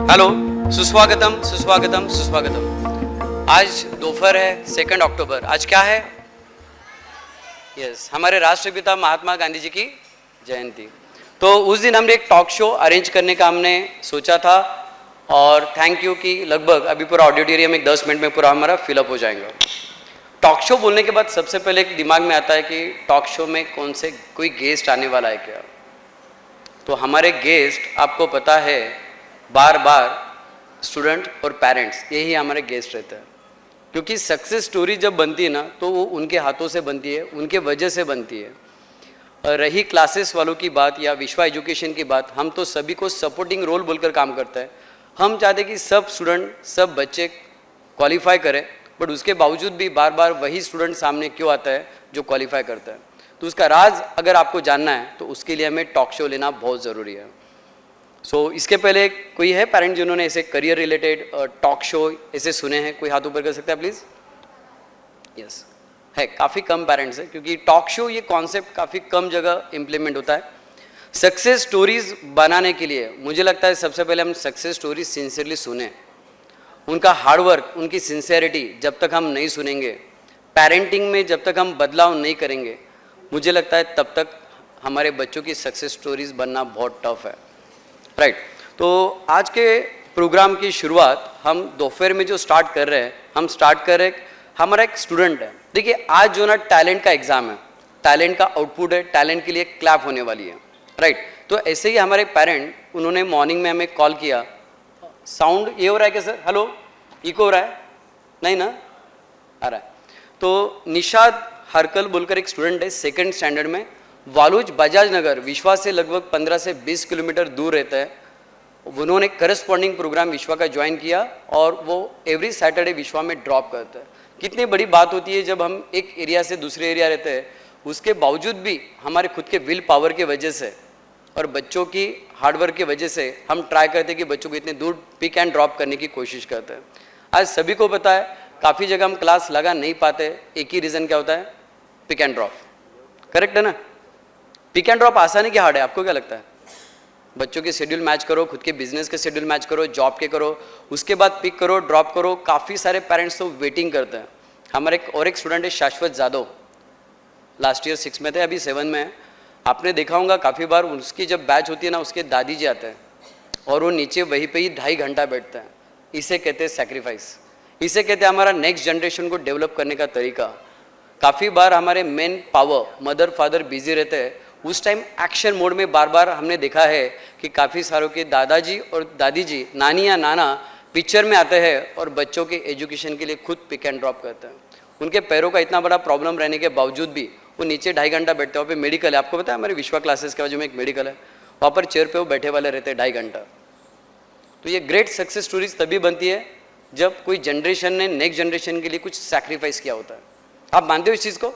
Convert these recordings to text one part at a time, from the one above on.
Hello, सुस्वागतम सुस्वागतम सुस्वागतम। आज दोपहर है 2 अक्टूबर। आज क्या है? यस, हमारे राष्ट्रपिता महात्मा गांधी जी की जयंती। तो उस दिन हमने एक टॉक शो अरेंज करने का हमने सोचा था और थैंक यू कि लगभग अभी पूरा ऑडिटोरियम एक 10 मिनट में पूरा हमारा फिलअप हो जाएगा। टॉक शो बोलने के बाद सबसे पहले एक दिमाग में आता है कि टॉक शो में कौन से कोई गेस्ट आने वाला है क्या। तो हमारे गेस्ट आपको पता है बार बार स्टूडेंट और पेरेंट्स यही हमारे गेस्ट रहते हैं, क्योंकि सक्सेस स्टोरी जब बनती है ना तो वो उनके हाथों से बनती है, उनके वजह से बनती है। और रही क्लासेस वालों की बात या विश्वा एजुकेशन की बात, हम तो सभी को सपोर्टिंग रोल बोलकर काम करता है। हम चाहते कि सब स्टूडेंट सब बच्चे क्वालिफाई करें, बट उसके बावजूद भी बार बार वही स्टूडेंट सामने क्यों आता है जो क्वालिफाई करता है। तो उसका राज अगर आपको जानना है तो उसके लिए हमें टॉक शो लेना बहुत ज़रूरी है। इसके पहले कोई है पेरेंट जिन्होंने ऐसे करियर रिलेटेड टॉक शो ऐसे सुने हैं? कोई हाथ ऊपर कर सकता है प्लीज़? यस, है, काफ़ी कम पेरेंट्स है, क्योंकि टॉक शो ये कॉन्सेप्ट काफ़ी कम जगह इम्प्लीमेंट होता है। सक्सेस स्टोरीज बनाने के लिए मुझे लगता है सबसे पहले हम सक्सेस स्टोरीज सिंसियरली सुने, उनका हार्डवर्क, उनकी सिंसियरिटी जब तक हम नहीं सुनेंगे, पेरेंटिंग में जब तक हम बदलाव नहीं करेंगे, मुझे लगता है तब तक हमारे बच्चों की सक्सेस स्टोरीज बनना बहुत टफ है। राइट। तो आज के प्रोग्राम की शुरुआत हम दोपहर में जो स्टार्ट कर रहे हैं, हम स्टार्ट कर रहे हैं, हमारा एक स्टूडेंट है। देखिए आज जो ना टैलेंट का एग्जाम है, टैलेंट का आउटपुट है, टैलेंट के लिए क्लैप होने वाली है। राइट। तो ऐसे ही हमारे पेरेंट, उन्होंने मॉर्निंग में हमें कॉल किया। साउंड ये हो रहा है क्या सर? हेलो, इको हो रहा है? नहीं ना, आ रहा है। तो निशाद हरकल बोलकर एक स्टूडेंट है, 2nd स्टैंडर्ड में, वालूज बजाज नगर विश्वा से लगभग 15 से 20 किलोमीटर दूर रहता है। उन्होंने करस्पॉन्डिंग प्रोग्राम विश्वा का ज्वाइन किया और वो एवरी सैटरडे विश्वा में ड्रॉप करता है। कितनी बड़ी बात होती है जब हम एक एरिया से दूसरे एरिया रहते हैं, उसके बावजूद भी हमारे खुद के विल पावर के वजह से और बच्चों की हार्डवर्क की वजह से हम ट्राई करते हैं कि बच्चों को इतने दूर पिक एंड ड्रॉप करने की कोशिश करते हैं। आज सभी को पता है काफ़ी जगह हम क्लास लगा नहीं पाते, एक ही रीज़न क्या होता है? Pick and drop. करेक्ट है ना? पिक एंड ड्रॉप आसान है कि हार्ड है? आपको क्या लगता है? बच्चों के शेड्यूल मैच करो, खुद के बिजनेस के शेड्यूल मैच करो, जॉब के करो, उसके बाद पिक करो, ड्रॉप करो। काफ़ी सारे पेरेंट्स तो वेटिंग करते हैं। हमारे एक स्टूडेंट है शाश्वत जादव, लास्ट ईयर 6 में थे, अभी 7 में है। आपने देखा होगा काफ़ी बार उसकी जब बैच होती है ना, उसके दादी जी आते हैं और वो नीचे वहीं पे ही 2.5 घंटा बैठते हैं। इसे कहते हैं सेक्रीफाइस, इसे कहते हैं हमारा नेक्स्ट जनरेशन को डेवलप करने का तरीका। काफ़ी बार हमारे main power mother father busy रहते हैं, उस टाइम एक्शन मोड में बार बार हमने देखा है कि काफ़ी सारों के दादाजी और दादी जी, नानी या नाना पिक्चर में आते हैं और बच्चों के एजुकेशन के लिए खुद पिक एंड ड्रॉप करते हैं। उनके पैरों का इतना बड़ा प्रॉब्लम रहने के बावजूद भी वो नीचे 2.5 घंटा बैठते हैं। वहाँ पे मेडिकल है, आपको पता है हमारे विश्वा क्लासेस के बाजू में एक मेडिकल है, वहाँ पर चेयर पे वो बैठे वाले रहते हैं 2.5 घंटा। तो ये ग्रेट सक्सेस स्टोरीज तभी बनती है जब कोई जनरेशन ने नेक्स्ट जनरेशन के लिए कुछ सैक्रिफाइस किया होता है। आप मानते हो इस चीज़ को?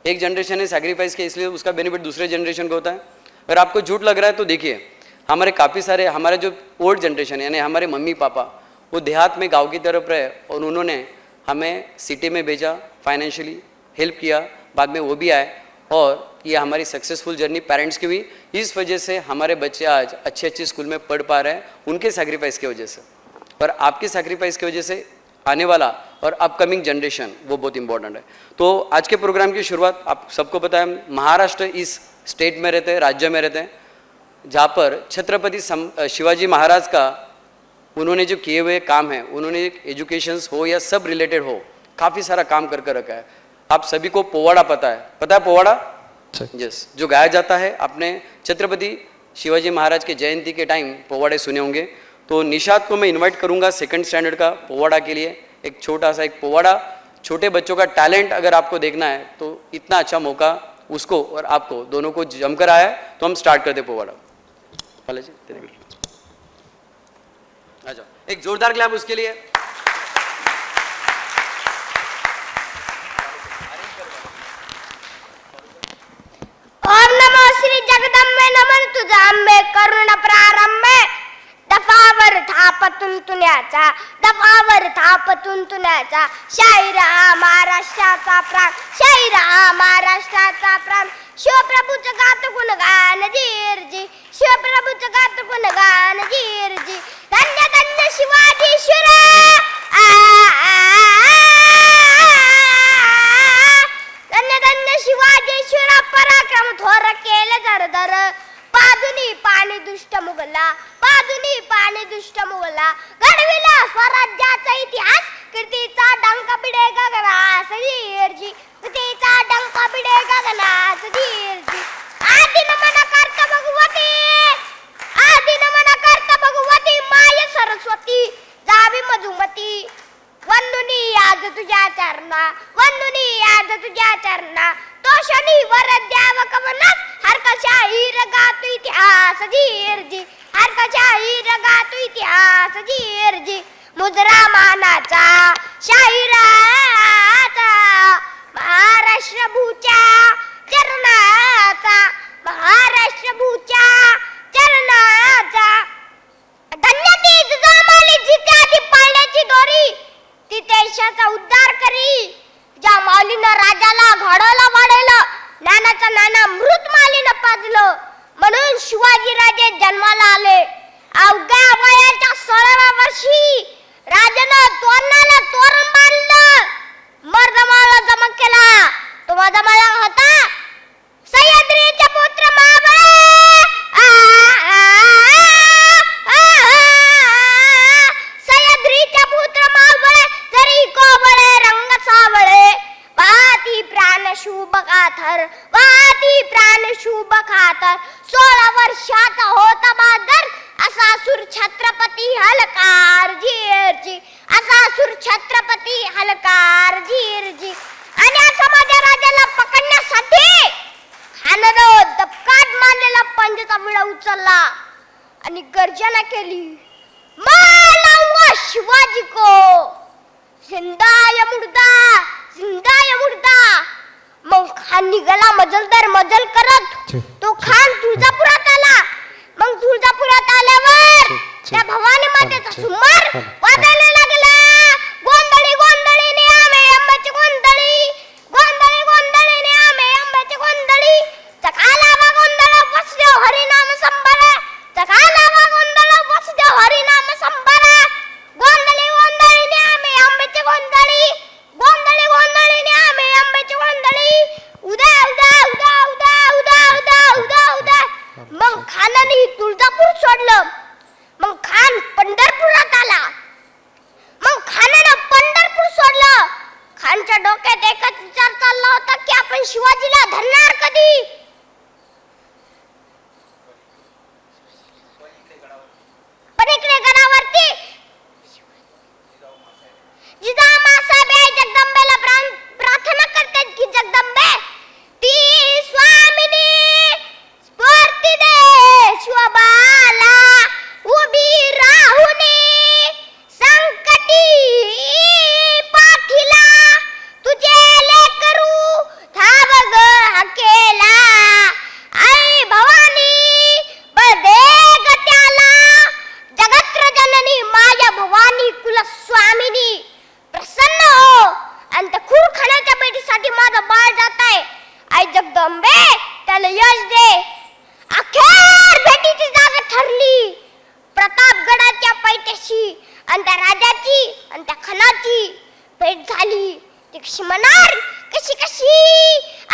एक जनरेशन ने सैक्रिफाइस किया, इसलिए उसका बेनिफिट दूसरे जनरेशन को होता है। अगर आपको झूठ लग रहा है तो देखिए, हमारे काफ़ी सारे हमारे जो ओल्ड जनरेशन है, यानी हमारे मम्मी पापा, वो देहात में गांव की तरफ रहे और उन्होंने हमें सिटी में भेजा, फाइनेंशियली हेल्प किया, बाद में वो भी आए और ये हमारी सक्सेसफुल जर्नी पेरेंट्स की हुई। इस वजह से हमारे बच्चे आज अच्छे अच्छे स्कूल में पढ़ पा रहे हैं, उनके सैक्रिफाइस की वजह से। और आपकी सैक्रिफाइस की वजह से आने वाला और अपकमिंग जनरेशन वो बहुत इंपॉर्टेंट है। तो आज के प्रोग्राम की शुरुआत, आप सबको पता है महाराष्ट्र इस स्टेट में रहते हैं, राज्य में रहते हैं, जहाँ पर छत्रपति शिवाजी महाराज का उन्होंने जो किए हुए काम है, उन्होंने एजुकेशन हो या सब रिलेटेड हो, काफ़ी सारा काम करके रखा है। आप सभी को पोवाड़ा पता है पोवाड़ा? यस, जो गाया जाता है, आपने छत्रपति शिवाजी महाराज के जयंती के टाइम पोवाड़े सुने होंगे। तो निशाद को मैं इनवाइट करूंगा 2nd स्टैंडर्ड का पोवाड़ा के लिए। एक छोटा सा एक पोवाड़ा, छोटे बच्चों का टैलेंट अगर आपको देखना है तो इतना अच्छा मौका उसको और आपको दोनों को जमकर आया है। तो हम स्टार्ट करते पोवाड़ा। आ जाओ, एक जोरदार क्लैप उसके लिए। ओम नमो श्री जगदम्बे नमन तुझा अंबे करुण प्रारंभे दफावर थापतून तुण्याचा दफावर थापतून तुण्याचा शाहीर हा महाराष्ट्राचा प्राण शाहीर हा महाराष्ट्राचा प्राण शिवप्रभूचं गात गुणगान जीरजी, शिवप्रभूचं गात गुणगान जीरजी. धन्य धन्य शिवाजीश्वर, धन्य धन्य शिवाजीश्वर, पराक्रम थोर केले जरदर. बाजूनी पाणी दुष्ट मुगला, बाजूनी पाणी दुष्ट मुगला, घडविला स्वराज्याचा इतिहास. कीर्तीचा डंक बिडे गगनास धीरजी, कीर्तीचा डंक बिडे गगनास धीरजी. आदि नमन करता भगवती, आदि नमन करता भगवती, माय सरस्वती जावी मधुमती. वंदुनी आज तुझ्या चरणा, वंदुनी आज तुझ्या चरणा. तो शनिवर द्याव कवनास, हरकशाहीर गातो इतिहास धीरजी, हरकशाहीर गातो इतिहास धीरजी. मुजरा मानाचा शाहिराचा, महाराष्ट्र भूच्या चरणाचा, महाराष्ट्र भूच्या चरणाचा. धन्य ती जमाली जिथे आधी पाळण्याची दोरी, ती देशाचा उद्धार करी. ज्या माऊलीनं राजाला घडवलं वाढवलं, ज्ञानाचा नाना मृत मालीनं पाजलं, म्हणून शिवाजी राजे जन्माला आले. अवघ्या वयाच्या 16व्या वर्षी राजानं तोरणाला तोरण बांधलं, मर्दमाला जमा केला. तो माझा मला होता सह्याद्रीचा पुत्र महाबळ, सह्याद्रीचा पुत्र महाबळ, जरी कोबळे रंग सावळे. वाती प्राण शुभ खातर, वाती प्राण शुभ खातर. 16 वर्षाचा होता बहादर, असा सुर छत्रपती हलकार झीरजी, असा सुर छत्रपती हलकार झीरजी. आणि असा माझ्या राजाला पकडण्यासाठी खानानं दबकाट मारलेला पंजाचा विडा उचलला आणि गर्जना केली, मालाऊंगा शिवाजी को, जिंदा या मुर्दा, जिंदा या मुर्दा. मग खान निघाला मजलदार मजल करत. तो खान तुळजापुरात आला. मग तुळजापुरात आल्यावर त्या भवानी मातेचा सुमार वाजायला लागला. गोंधळी गोंधळीने आमे अंबाची गोंधळी, गोंधळी गोंधळीने आमे अंबाची गोंधळी. चकाला वा गोंधळ वसुदेव हरिनाम संभारा, चकाला वा गोंधळ वसुदेव हरिनाम संभारा. गोंधळी गोंधळीने आमे अंबाची गोंधळी, गोंधळी गोंधळीने आमे अंबाची गोंधळी. उदा उदा उदा उदा उदा उदा उदा उदा. मग खानाने तुळजापूर सोडलं. मग खान पंढरपुरात आला. मग खानानं पंढरपूर सोडलं. खानच्या डोक्यात एकच विचार चालला होता की आपण शिवाजीला धरणार कधी. पण इकडे गडावरती जिजामासाहेब जगदंबेला प्रार्थना करतात की जगदंबे ती स्वामिनी स्फूर्ती दे शिवबाला, उभी राहुनी संकटी पाठीला. तुझे लेकरू धाव ग हकेला, आई भवानी बदे ग त्याला. जगत्र जननी माया भवानी कुलस्वामिनी प्रसन्न हो. आणि त्या खूरखाण्याच्या भेटीसाठी माझं बाळ जात आहे. आई जगदंबे त्याला यश दे. अखेर भेटीची जागा ठरली प्रतापगडाच्या पैठ्याशी. आणि त्या राजाची आणि त्या खणाची भेट झाली. ती कशी म्हणणार, कशी कशी.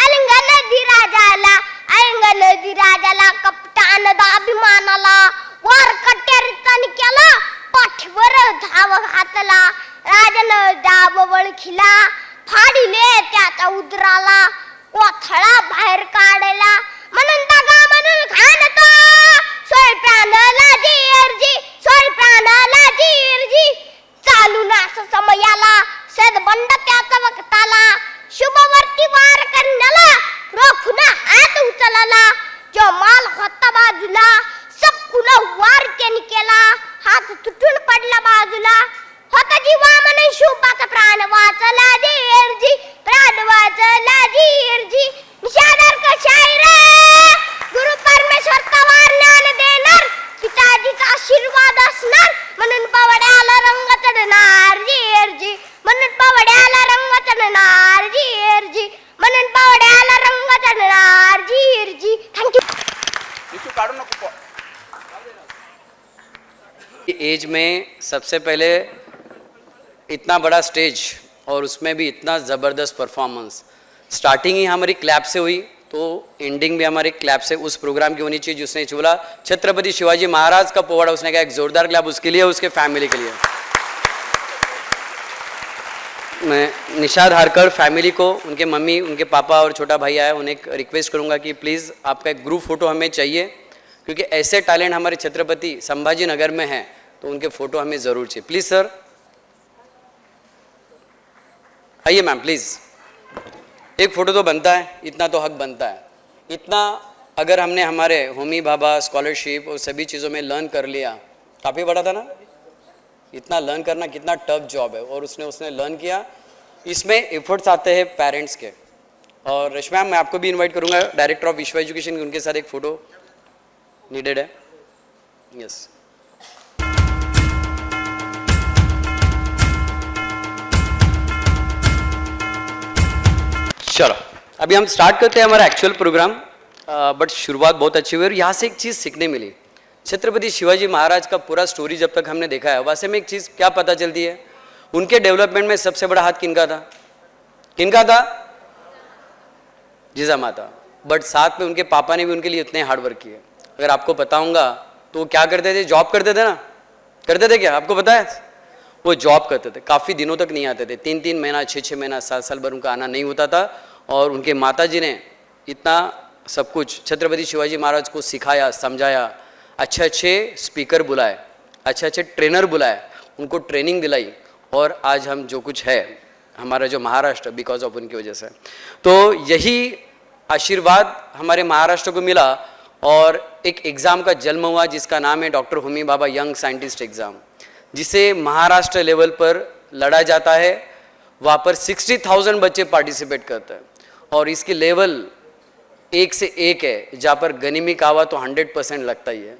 अलंगन दी राजाला, अलंगन दी राजाला, कपटान अभिमानाला. वार कट्यारीचानी केला, पाठीवर धाव घातला. राजानं डाब वळखिला, फाडिले त्याचा उदराला. कोथळा बाहेर काढला, म्हणून दगा म्हणून घाणतो. सोय प्राणाला जीरजी, सोय प्राणाला जीरजी. चालून असं समयाला, सदबंड त्याचा वक्ताला. शुभवर्ती वार करण्याला, रोखून हात उचलला. जो माल होता बाजूला, सबकुन वार त्यांनी केला. हात तुटून पडला बाजूला. होता जीवा म्हणून शुभाचा प्राण वाचला जीरजी, प्राण वाचला जीरजी. निषादार का शायर, गुरु परमेश्वर तवार ज्ञान देणार. पिताजीचा आशीर्वाद असणार, म्हणून पवड्याला रंग चढणार जीरजी, म्हणून पवड्याला रंग चढणार जीरजी, म्हणून पवड्याला रंग चढणार जी. टिश्यू काढू नको. एज में सबसे पहले इतना बड़ा स्टेज और उसमें भी इतना ज़बरदस्त परफॉर्मेंस. स्टार्टिंग ही हमारी क्लैप से हुई तो एंडिंग भी हमारी क्लैप से उस प्रोग्राम की होनी चाहिए जिसने बोला छत्रपति शिवाजी महाराज का पोवाड़ा. उसने कहा एक जोरदार क्लैप उसके लिए, उसके फैमिली के लिए. मैं निषाद हारकर फैमिली को, उनके मम्मी, उनके पापा और छोटा भाई आया, उन्हें रिक्वेस्ट करूंगा कि प्लीज़ आपका एक ग्रुप फोटो हमें चाहिए क्योंकि ऐसे टैलेंट हमारे छत्रपति संभाजी नगर में हैं तो उनके फोटो हमें ज़रूर चाहिए. प्लीज़ सर आइए मैम प्लीज़. एक फ़ोटो तो बनता है, इतना तो हक बनता है. इतना अगर हमने हमारे होमी भाभा स्कॉलरशिप और सभी चीज़ों में लर्न कर लिया, काफ़ी बड़ा था ना. इतना लर्न करना कितना टफ जॉब है और उसने लर्न किया. इसमें एफर्ट्स आते हैं पेरेंट्स के. और रश्मि मैम मैं आपको भी इनवाइट करूंगा, डायरेक्टर ऑफ विश्व एजुकेशन की, उनके साथ एक फ़ोटो नीडेड है. यस चलो अभी हम स्टार्ट करते हैं हमारा एक्चुअल प्रोग्राम. बट शुरुआत बहुत अच्छी हुई और यहाँ से एक चीज़ सीखने मिली. छत्रपति शिवाजी महाराज का पूरा स्टोरी जब तक हमने देखा है वैसे में एक चीज़ क्या पता चलती है, उनके डेवलपमेंट में सबसे बड़ा हाथ किनका था? किनका था? जिजामाता. बट साथ में उनके पापा ने भी उनके लिए इतने हार्ड वर्क किए. अगर आपको पता होगा तो वो क्या करते थे? जॉब करते थे ना. करते थे क्या? आपको पता है? वो जॉब करते थे, काफ़ी दिनों तक नहीं आते थे. 3-3 महीना, 6-6 महीना, साल भर उनका आना नहीं होता था. और उनके माता जी ने इतना सब कुछ छत्रपति शिवाजी महाराज को सिखाया, समझाया. अच्छे अच्छे स्पीकर बुलाए, अच्छे अच्छे ट्रेनर बुलाए, उनको ट्रेनिंग दिलाई. और आज हम जो कुछ है हमारा जो महाराष्ट्र, बिकॉज ऑफ उनकी वजह से. तो यही आशीर्वाद हमारे महाराष्ट्र को मिला और एक एग्ज़ाम का जन्म हुआ जिसका नाम है doctor Homi Bhabha young scientist exam, जिसे महाराष्ट्र लेवल पर लड़ा जाता है. वहाँ पर 60,000 बच्चे पार्टिसिपेट करते हैं और इसकी लेवल एक से एक है, जहाँ पर गनीमी कावा तो 100% लगता ही है.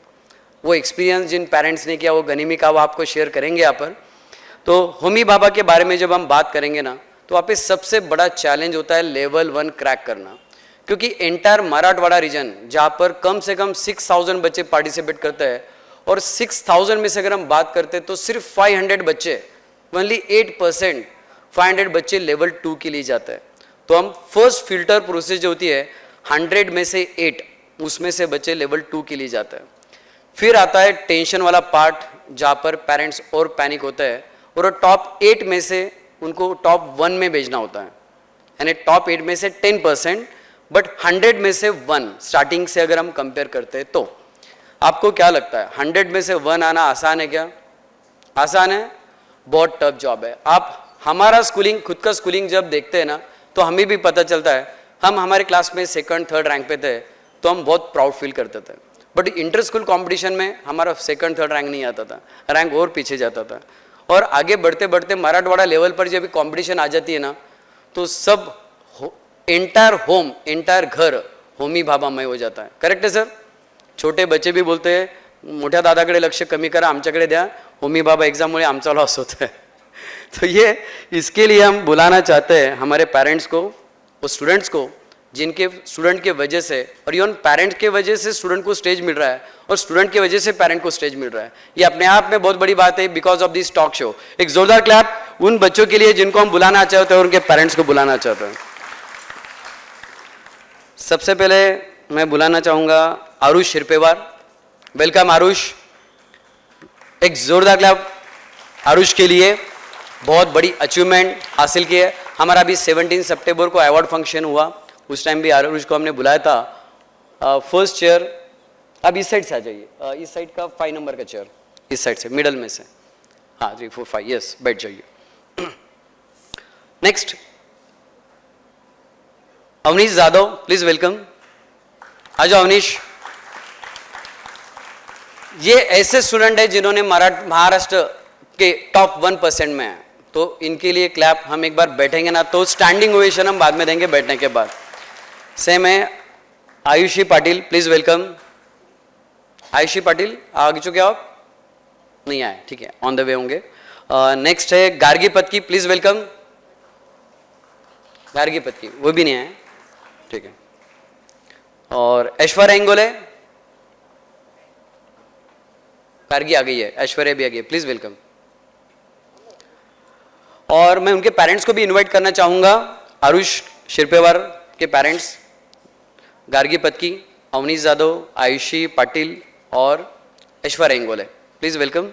वो एक्सपीरियंस जिन पेरेंट्स ने किया वो गनीमी कावा आपको शेयर करेंगे यहाँ पर. तो होमी भाभा के बारे में जब हम बात करेंगे ना तो वहाँ पे सबसे बड़ा चैलेंज होता है लेवल 1 क्रैक करना. क्योंकि एंटायर मराठवाड़ा रीजन जहाँ पर कम से कम 6,000 बच्चे पार्टिसिपेट करते हैं और 6,000 में से अगर हम बात करते हैं तो सिर्फ 500 बच्चे, ओनली 8% 500 बच्चे लेवल 2 के लिए जाते हैं. तो हम फर्स्ट फिल्टर प्रोसेस जो होती है 100 में से 8, उसमें से बच्चे लेवल 2 के लिए जाते हैं. फिर आता है टेंशन वाला पार्ट जहाँ पर पेरेंट्स और पैनिक होते हैं और टॉप 8 में से उनको टॉप 1 में भेजना होता है. यानी टॉप 8 में से 10%, बट 100 में से 1 स्टार्टिंग से अगर हम कंपेयर करते हैं तो आपको क्या लगता है 100 में से 1 आना आसान है क्या? आसान है? बहुत टफ जॉब है. आप हमारा स्कूलिंग, खुद का स्कूलिंग जब देखते हैं ना तो हमें भी पता चलता है. हम हमारे क्लास में 2nd 3rd रैंक पे थे तो हम बहुत प्राउड फील करते थे. बट इंटर स्कूल कॉम्पिटिशन में हमारा 2nd 3rd रैंक नहीं आता था, रैंक और पीछे जाता था. और आगे बढ़ते बढ़ते मराठवाड़ा लेवल पर जब कॉम्पिटिशन आ जाती है ना तो सब एंटायर होम, एंटायर घर होमी भाभामय हो जाता है. करेक्ट है सर? छोटे बच्चे भी बोलते हैं मोठ्या दादाकडे लक्ष कमी करा, आमच्याकडे द्या, होमी भाभा एग्जाममुळे आमचा लॉस होता है. तो ये इसके लिए हम बुलाना चाहते हैं हमारे पेरेंट्स को और स्टूडेंट्स को, जिनके स्टूडेंट के वजह से और इवन पेरेंट के वजह से स्टूडेंट को स्टेज मिल रहा है और स्टूडेंट की वजह से पेरेंट को स्टेज मिल रहा है. ये अपने आप में बहुत बड़ी बात है because of this talk show. एक जोरदार क्लैप उन बच्चों के लिए जिनको हम बुलाना चाहते हैं और उनके पेरेंट्स को बुलाना चाहते हैं. सबसे पहले मैं बुलाना चाहूँगा आरुष शिरपेवार. वेलकम आरुष. एक जोरदार क्लैप आरुष के लिए. बहुत बड़ी अचीवमेंट हासिल की है. हमारा भी 17 सितंबर को अवार्ड फंक्शन हुआ, उस टाइम भी आरुष को हमने बुलाया था. फर्स्ट चेयर, अब इस साइड से आ जाइए, इस साइड का 5 नंबर का चेयर, इस साइड से मिडल में से. हाँ 3 4 5 यस, बैठ जाइए. Next Avneesh Jadhav, please welcome. आ जाओ अवनीश. ये ऐसे स्टूडेंट है जिन्होंने महाराष्ट्र के टॉप 1% में है, तो इनके लिए क्लैप. हम एक बार बैठेंगे ना तो स्टैंडिंग ओवेशन हम बाद में देंगे बैठने के बाद. सेम है आयुषी पाटिल, प्लीज वेलकम. आयुषी पाटिल आ चुके आप? नहीं आए, ठीक है, ऑन द वे होंगे. नेक्स्ट है गार्गी पत्की, प्लीज वेलकम. गार्गी पत्की वो भी नहीं आए, ठीक है. और ऐश्वर्या इंगोले, गार्गी आ गई है, ऐश्वर्या भी आ गई है, प्लीज वेलकम। और मैं उनके पेरेंट्स को भी इनवाइट करना चाहूंगा, आरुष शिरपेवार के पेरेंट्स, गार्गी पत्की, अवनीश जाधव, आयुषी पाटिल और ऐश्वर्या इंगोले, प्लीज वेलकम।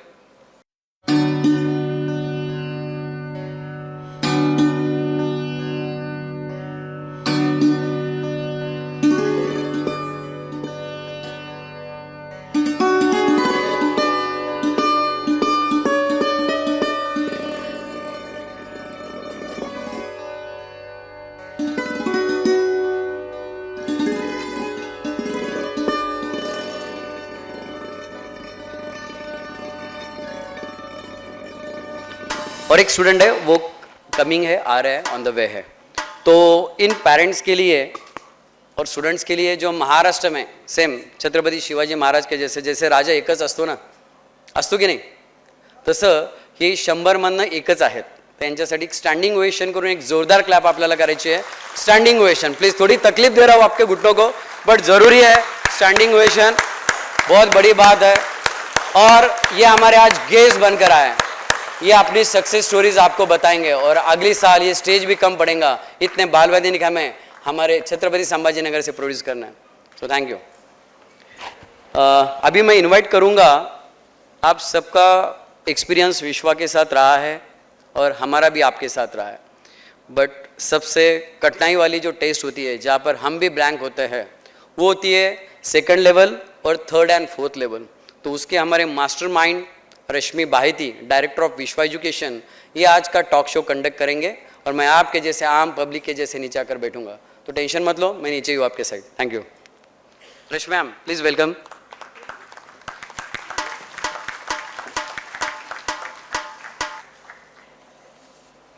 और एक स्टूडेंट है वो कमिंग है, आ रहा है, ऑन द वे है। तो इन पेरेंट्स के लिए और स्टुडंट्स के लिए जो महाराष्ट्र में सेम छत्रपती शिवाजी महाराज के जैसे राजा एकच असतो ना, असतो की नाही, तसं हे 100 मधनं एकच आहेत। त्यांच्यासाठी एक स्टँडिंग ओवेशन करून एक जोरदार क्लॅप आपल्याला करायची है। स्टँडिंग ओवेशन प्लीज, थोड़ी तकलीफ दे रहा हूँ आपके घुटनों को, बट जरूरी है स्टैंडिंग ओवेशन, बहुत बड़ी बात है। और ये हमारे आज गेस्ट बनकर आए, ये अपनी सक्सेस स्टोरीज आपको बताएंगे और अगली साल ये स्टेज भी कम पड़ेगा, इतने बाल वैदिक हमें हमारे छत्रपति संभाजी नगर से प्रोड्यूस करना है। सो थैंक यू। अभी मैं इनवाइट करूंगा, आप सबका एक्सपीरियंस विश्वा के साथ रहा है और हमारा भी आपके साथ रहा है, बट सबसे कठिनाई वाली जो टेस्ट होती है जहाँ पर हम भी ब्लैंक होते हैं वो होती है 2nd लेवल और 3rd एंड 4th लेवल। तो उसके हमारे मास्टरमाइंड रश्मि बाहिती, डायरेक्टर ऑफ विश्वा एजुकेशन, ये आज का टॉक शो कंडक्ट करेंगे और मैं आपके जैसे आम पब्लिक के जैसे नीचे आकर बैठूंगा। तो टेंशन मत लो, मैं नीचे ही हूँ आपके side. Thank you. Rashmi ma'am please welcome.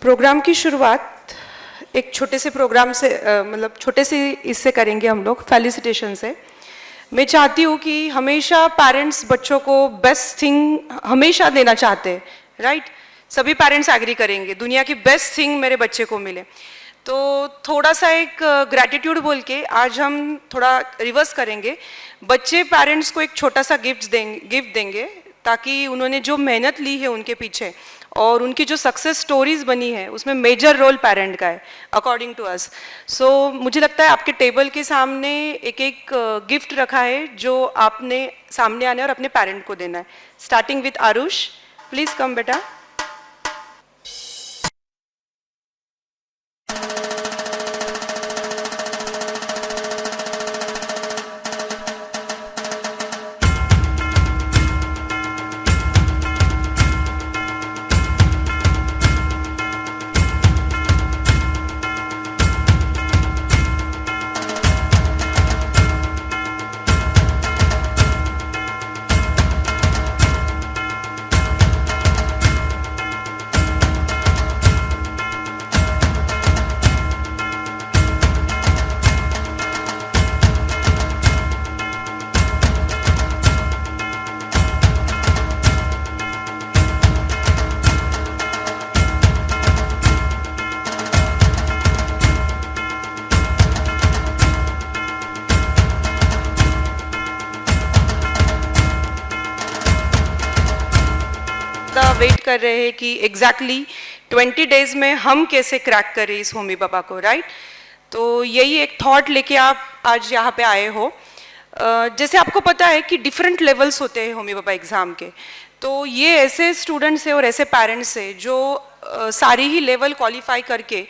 Program की शुरुआत एक छोटे से प्रोग्राम से मतलब छोटे से इससे करेंगे हम लोग, फेलिसिटेशन से। मैं चाहती हूँ कि हमेशा पेरेंट्स बच्चों को बेस्ट थिंग हमेशा देना चाहते हैं, राइट? सभी पेरेंट्स एग्री करेंगे दुनिया की बेस्ट थिंग मेरे बच्चे को मिले। तो थोड़ा सा एक ग्रैटिट्यूड बोल के आज हम थोड़ा रिवर्स करेंगे। बच्चे पेरेंट्स को एक छोटा सा गिफ्ट देंगे ताकि उन्होंने जो मेहनत ली है उनके पीछे और उनकी जो सक्सेस स्टोरीज बनी है उसमें मेजर रोल पेरेंट का है अकॉर्डिंग टू अस। सो मुझे लगता है आपके टेबल के सामने एक एक गिफ्ट रखा है जो आपने सामने आने और अपने पेरेंट को देना है। Starting with Aarush, please come बेटा। वेट कर रहे हैं कि एग्जैक्टली 20 डेज में हम कैसे क्रैक करें इस होमी पापा को, राइट? तो यही एक थॉट लेके आप आज यहाँ पे आए हो। जैसे आपको पता है कि डिफरेंट लेवल्स होते हैं होमी पापा एग्ज़ाम के, तो ये ऐसे स्टूडेंट्स हैं और ऐसे पेरेंट्स हैं जो सारी ही लेवल क्वालिफाई करके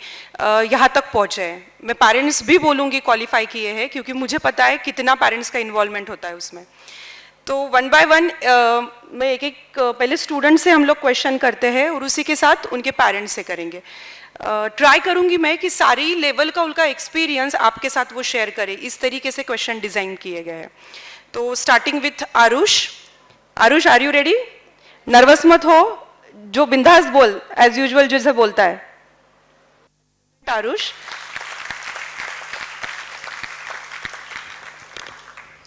यहाँ तक पहुँचे हैं। मैं पेरेंट्स भी बोलूँगी क्वालिफाई किए हैं क्योंकि मुझे पता है कितना पेरेंट्स का इन्वॉल्वमेंट होता है उसमें। तो 1 बाय 1 मैं एक एक पहले स्टूडेंट से हम लोग क्वेश्चन करते हैं और उसी के साथ उनके पेरेंट्स से करेंगे। ट्राई करूंगी मैं कि सारी लेवल का उनका एक्सपीरियंस आपके साथ वो शेयर करें, इस तरीके से क्वेश्चन डिज़ाइन किए गए हैं। तो starting with Aarush. Aarush, are you ready? Nervous मत हो, जो बिंदास बोल, एज यूजुअल जैसे बोलता है। आरुष,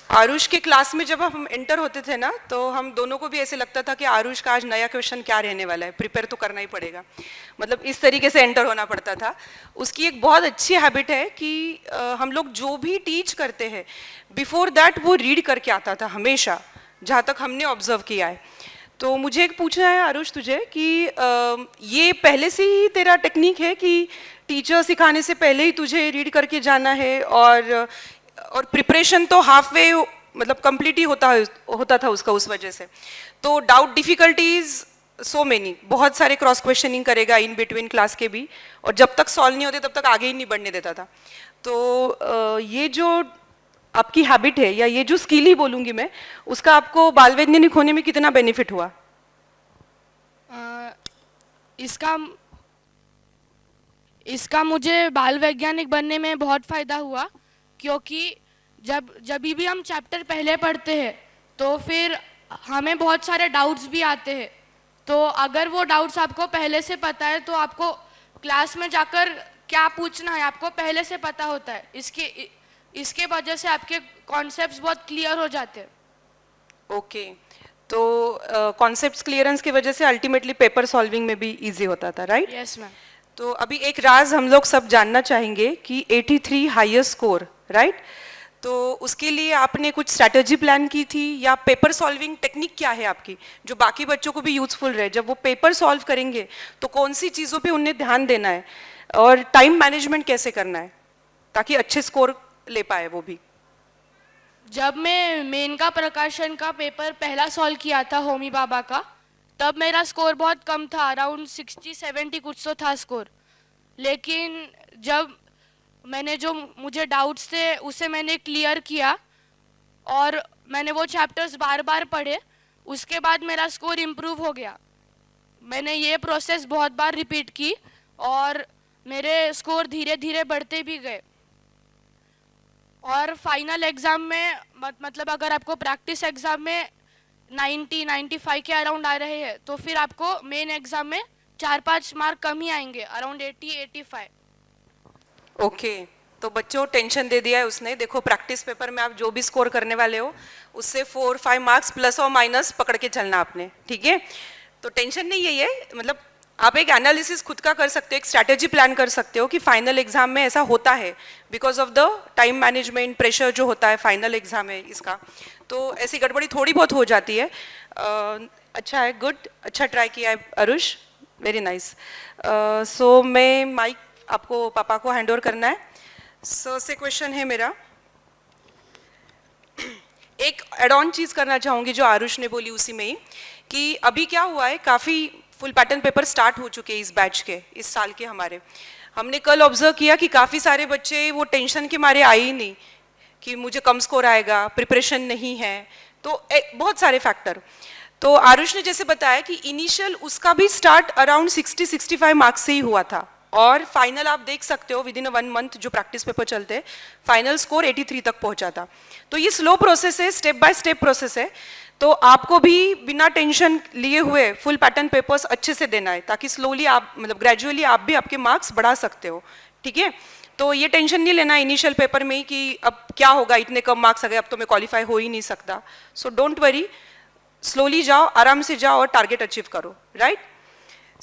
आरुष के क्लास में जब हम एंटर होते थे ना तो हम दोनों को भी ऐसे लगता था कि आरुष का आज नया क्वेश्चन क्या रहने वाला है, प्रिपेयर तो करना ही पड़ेगा, मतलब इस तरीके से एंटर होना पड़ता था। उसकी एक बहुत अच्छी हैबिट है कि हम लोग जो भी टीच करते हैं बिफोर दैट वो रीड करके आता था हमेशा, जहाँ तक हमने ऑब्जर्व किया है। तो मुझे एक पूछना है आरुष तुझे कि ये पहले से ही तेरा टेक्निक है कि टीचर सिखाने से पहले ही तुझे रीड करके जाना है, और प्रिपरेशन तो हाफ वे मतलब कंप्लीट ही होता था उसका उस वजह से, तो डाउट डिफिकल्टीज सो मेनी, बहुत सारे क्रॉस क्वेश्चनिंग करेगा इन बिटवीन क्लास के भी, और जब तक सॉल्व नहीं होते तब तक आगे ही नहीं बढ़ने देता था। तो ये जो आपकी हैबिट है या ये जो स्किल ही बोलूँगी मैं, उसका आपको बाल वैज्ञानिक होने में कितना बेनिफिट हुआ? इसका मुझे बाल वैज्ञानिक बनने में बहुत फ़ायदा हुआ, क्योंकि जब भी हम चैप्टर पहले पढ़ते हैं तो फिर हमें बहुत सारे डाउट्स भी आते हैं, तो अगर वो डाउट्स आपको पहले से पता है तो आपको क्लास में जाकर क्या पूछना है आपको पहले से पता होता है। इसके वजह से आपके कॉन्सेप्ट्स बहुत क्लियर हो जाते हैं। ओके, तो कॉन्सेप्ट्स क्लियरेंस की वजह से अल्टीमेटली पेपर सॉल्विंग में भी इजी होता था, राइट? Yes ma'am. तो अभी एक राज हम लोग सब जानना चाहेंगे कि 83 हाईएस्ट स्कोर, राइट? तो उसके लिए आपने कुछ स्ट्रैटेजी प्लान की थी, या पेपर सॉल्विंग टेक्निक क्या है आपकी जो बाकी बच्चों को भी यूजफुल रहे? जब वो पेपर सॉल्व करेंगे तो कौन सी चीज़ों पे उन्हें ध्यान देना है, और टाइम मैनेजमेंट कैसे करना है ताकि अच्छे स्कोर ले पाए वो भी? जब मैं मेन का प्रकाशन का पेपर पहला सॉल्व किया था होमी बाबा का, तब मेरा स्कोर बहुत कम था, अराउंड 60-70 कुछ तो था स्कोर। लेकिन जब मैंने जो मुझे डाउट्स थे उसे मैंने क्लियर किया और मैंने वो चैप्टर्स बार बार पढ़े, उसके बाद मेरा स्कोर इम्प्रूव हो गया। मैंने ये प्रोसेस बहुत बार रिपीट की और मेरे स्कोर धीरे धीरे बढ़ते भी गए। और फाइनल एग्ज़ाम में मतलब अगर आपको प्रैक्टिस एग्ज़ाम में 90-95 के अराउंड आ रहे हैं तो फिर आपको मेन एग्ज़ाम में 4-5 मार्क कम ही आएंगे, अराउंड 80-85। ओके, तो बच्चों टेंशन दे दिया है उसने। देखो प्रैक्टिस पेपर में आप जो भी स्कोर करने वाले हो उससे 4-5 मार्क्स प्लस और माइनस पकड़ के चलना आपने, ठीक है? तो टेंशन नहीं है ये, मतलब आप एक एनालिसिस खुद का कर सकते हो, एक स्ट्रैटेजी प्लान कर सकते हो कि फाइनल एग्जाम में ऐसा होता है because of the time management pressure जो होता है, फाइनल एग्जाम है इसका, तो ऐसी गड़बड़ी थोड़ी बहुत हो जाती है। अच्छा है, गुड, अच्छा ट्राई किया है आरुष, वेरी नाइस। सो मैं माइक आपको पापा को हैंड ओवर करना है। सर से क्वेश्चन है मेरा, एक एड ऑन चीज़ करना चाहूँगी जो आरुष ने बोली उसी में ही, कि अभी क्या हुआ है, काफ़ी फुल पैटर्न पेपर स्टार्ट हो चुके हैं इस बैच के, इस साल के हमारे। हमने कल ऑब्जर्व किया कि काफ़ी सारे बच्चे वो टेंशन के मारे आए ही नहीं कि मुझे कम स्कोर आएगा, प्रिपरेशन नहीं है, तो बहुत सारे फैक्टर। तो आरुष ने जैसे बताया कि इनिशियल उसका भी स्टार्ट अराउंड 60-65 मार्क्स से ही हुआ था, और फाइनल आप देख सकते हो विद इन 1 मंथ जो प्रैक्टिस पेपर चलते हैं, फाइनल स्कोर 83 तक पहुंचा था। तो ये स्लो प्रोसेस है, स्टेप बाय स्टेप प्रोसेस है, तो आपको भी बिना टेंशन लिए हुए फुल पैटर्न पेपर्स अच्छे से देना है ताकि स्लोली आप मतलब ग्रेजुअली आप भी आपके मार्क्स बढ़ा सकते हो, ठीक है? तो ये टेंशन नहीं लेना इनिशियल पेपर में ही कि अब क्या होगा, इतने कम मार्क्स आ गए, अब तो मैं क्वालिफाई हो ही नहीं सकता। सो डोंट वरी, स्लोली जाओ, आराम से जाओ और टारगेट अचीव करो, राइट?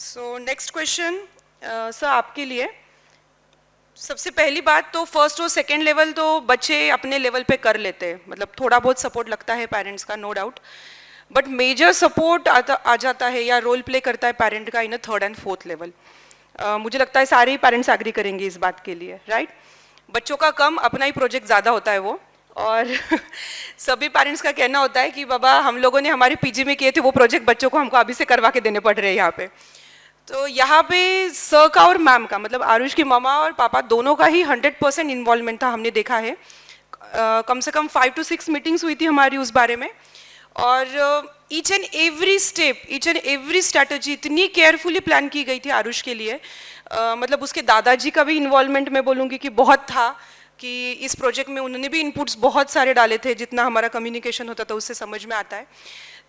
सो नेक्स्ट क्वेश्चन सर आपके लिए। सबसे पहली बात तो फर्स्ट और सेकेंड लेवल तो बच्चे अपने लेवल पे कर लेते हैं, मतलब थोड़ा बहुत सपोर्ट लगता है पेरेंट्स का, no doubt, but major support आ जाता है या रोल प्ले करता है पेरेंट का इन 3rd and 4th लेवल। मुझे लगता है सारे ही पेरेंट्स एग्री करेंगे इस बात के लिए, राइट? बच्चों का कम, अपना ही प्रोजेक्ट ज़्यादा होता है वो, और सभी पेरेंट्स का कहना होता है कि बाबा हम लोगों ने हमारे पीजी में किए थे वो प्रोजेक्ट बच्चों को हमको अभी से करवा के देने पड़ रहे हैं यहाँ पे। तो यहाँ पे सर का और मैम का, मतलब आरुष की मामा और पापा दोनों का ही 100% इन्वॉल्वमेंट था, हमने देखा है। कम से कम 5 to 6 मीटिंग्स हुई थी हमारी उस बारे में, और each and every step, each and every strategy इतनी केयरफुली प्लान की गई थी आरुष के लिए। मतलब उसके दादाजी का भी इन्वॉल्वमेंट मैं बोलूँगी कि बहुत था, कि इस प्रोजेक्ट में उन्होंने भी इनपुट्स बहुत सारे डाले थे, जितना हमारा कम्युनिकेशन होता था उससे समझ में आता है।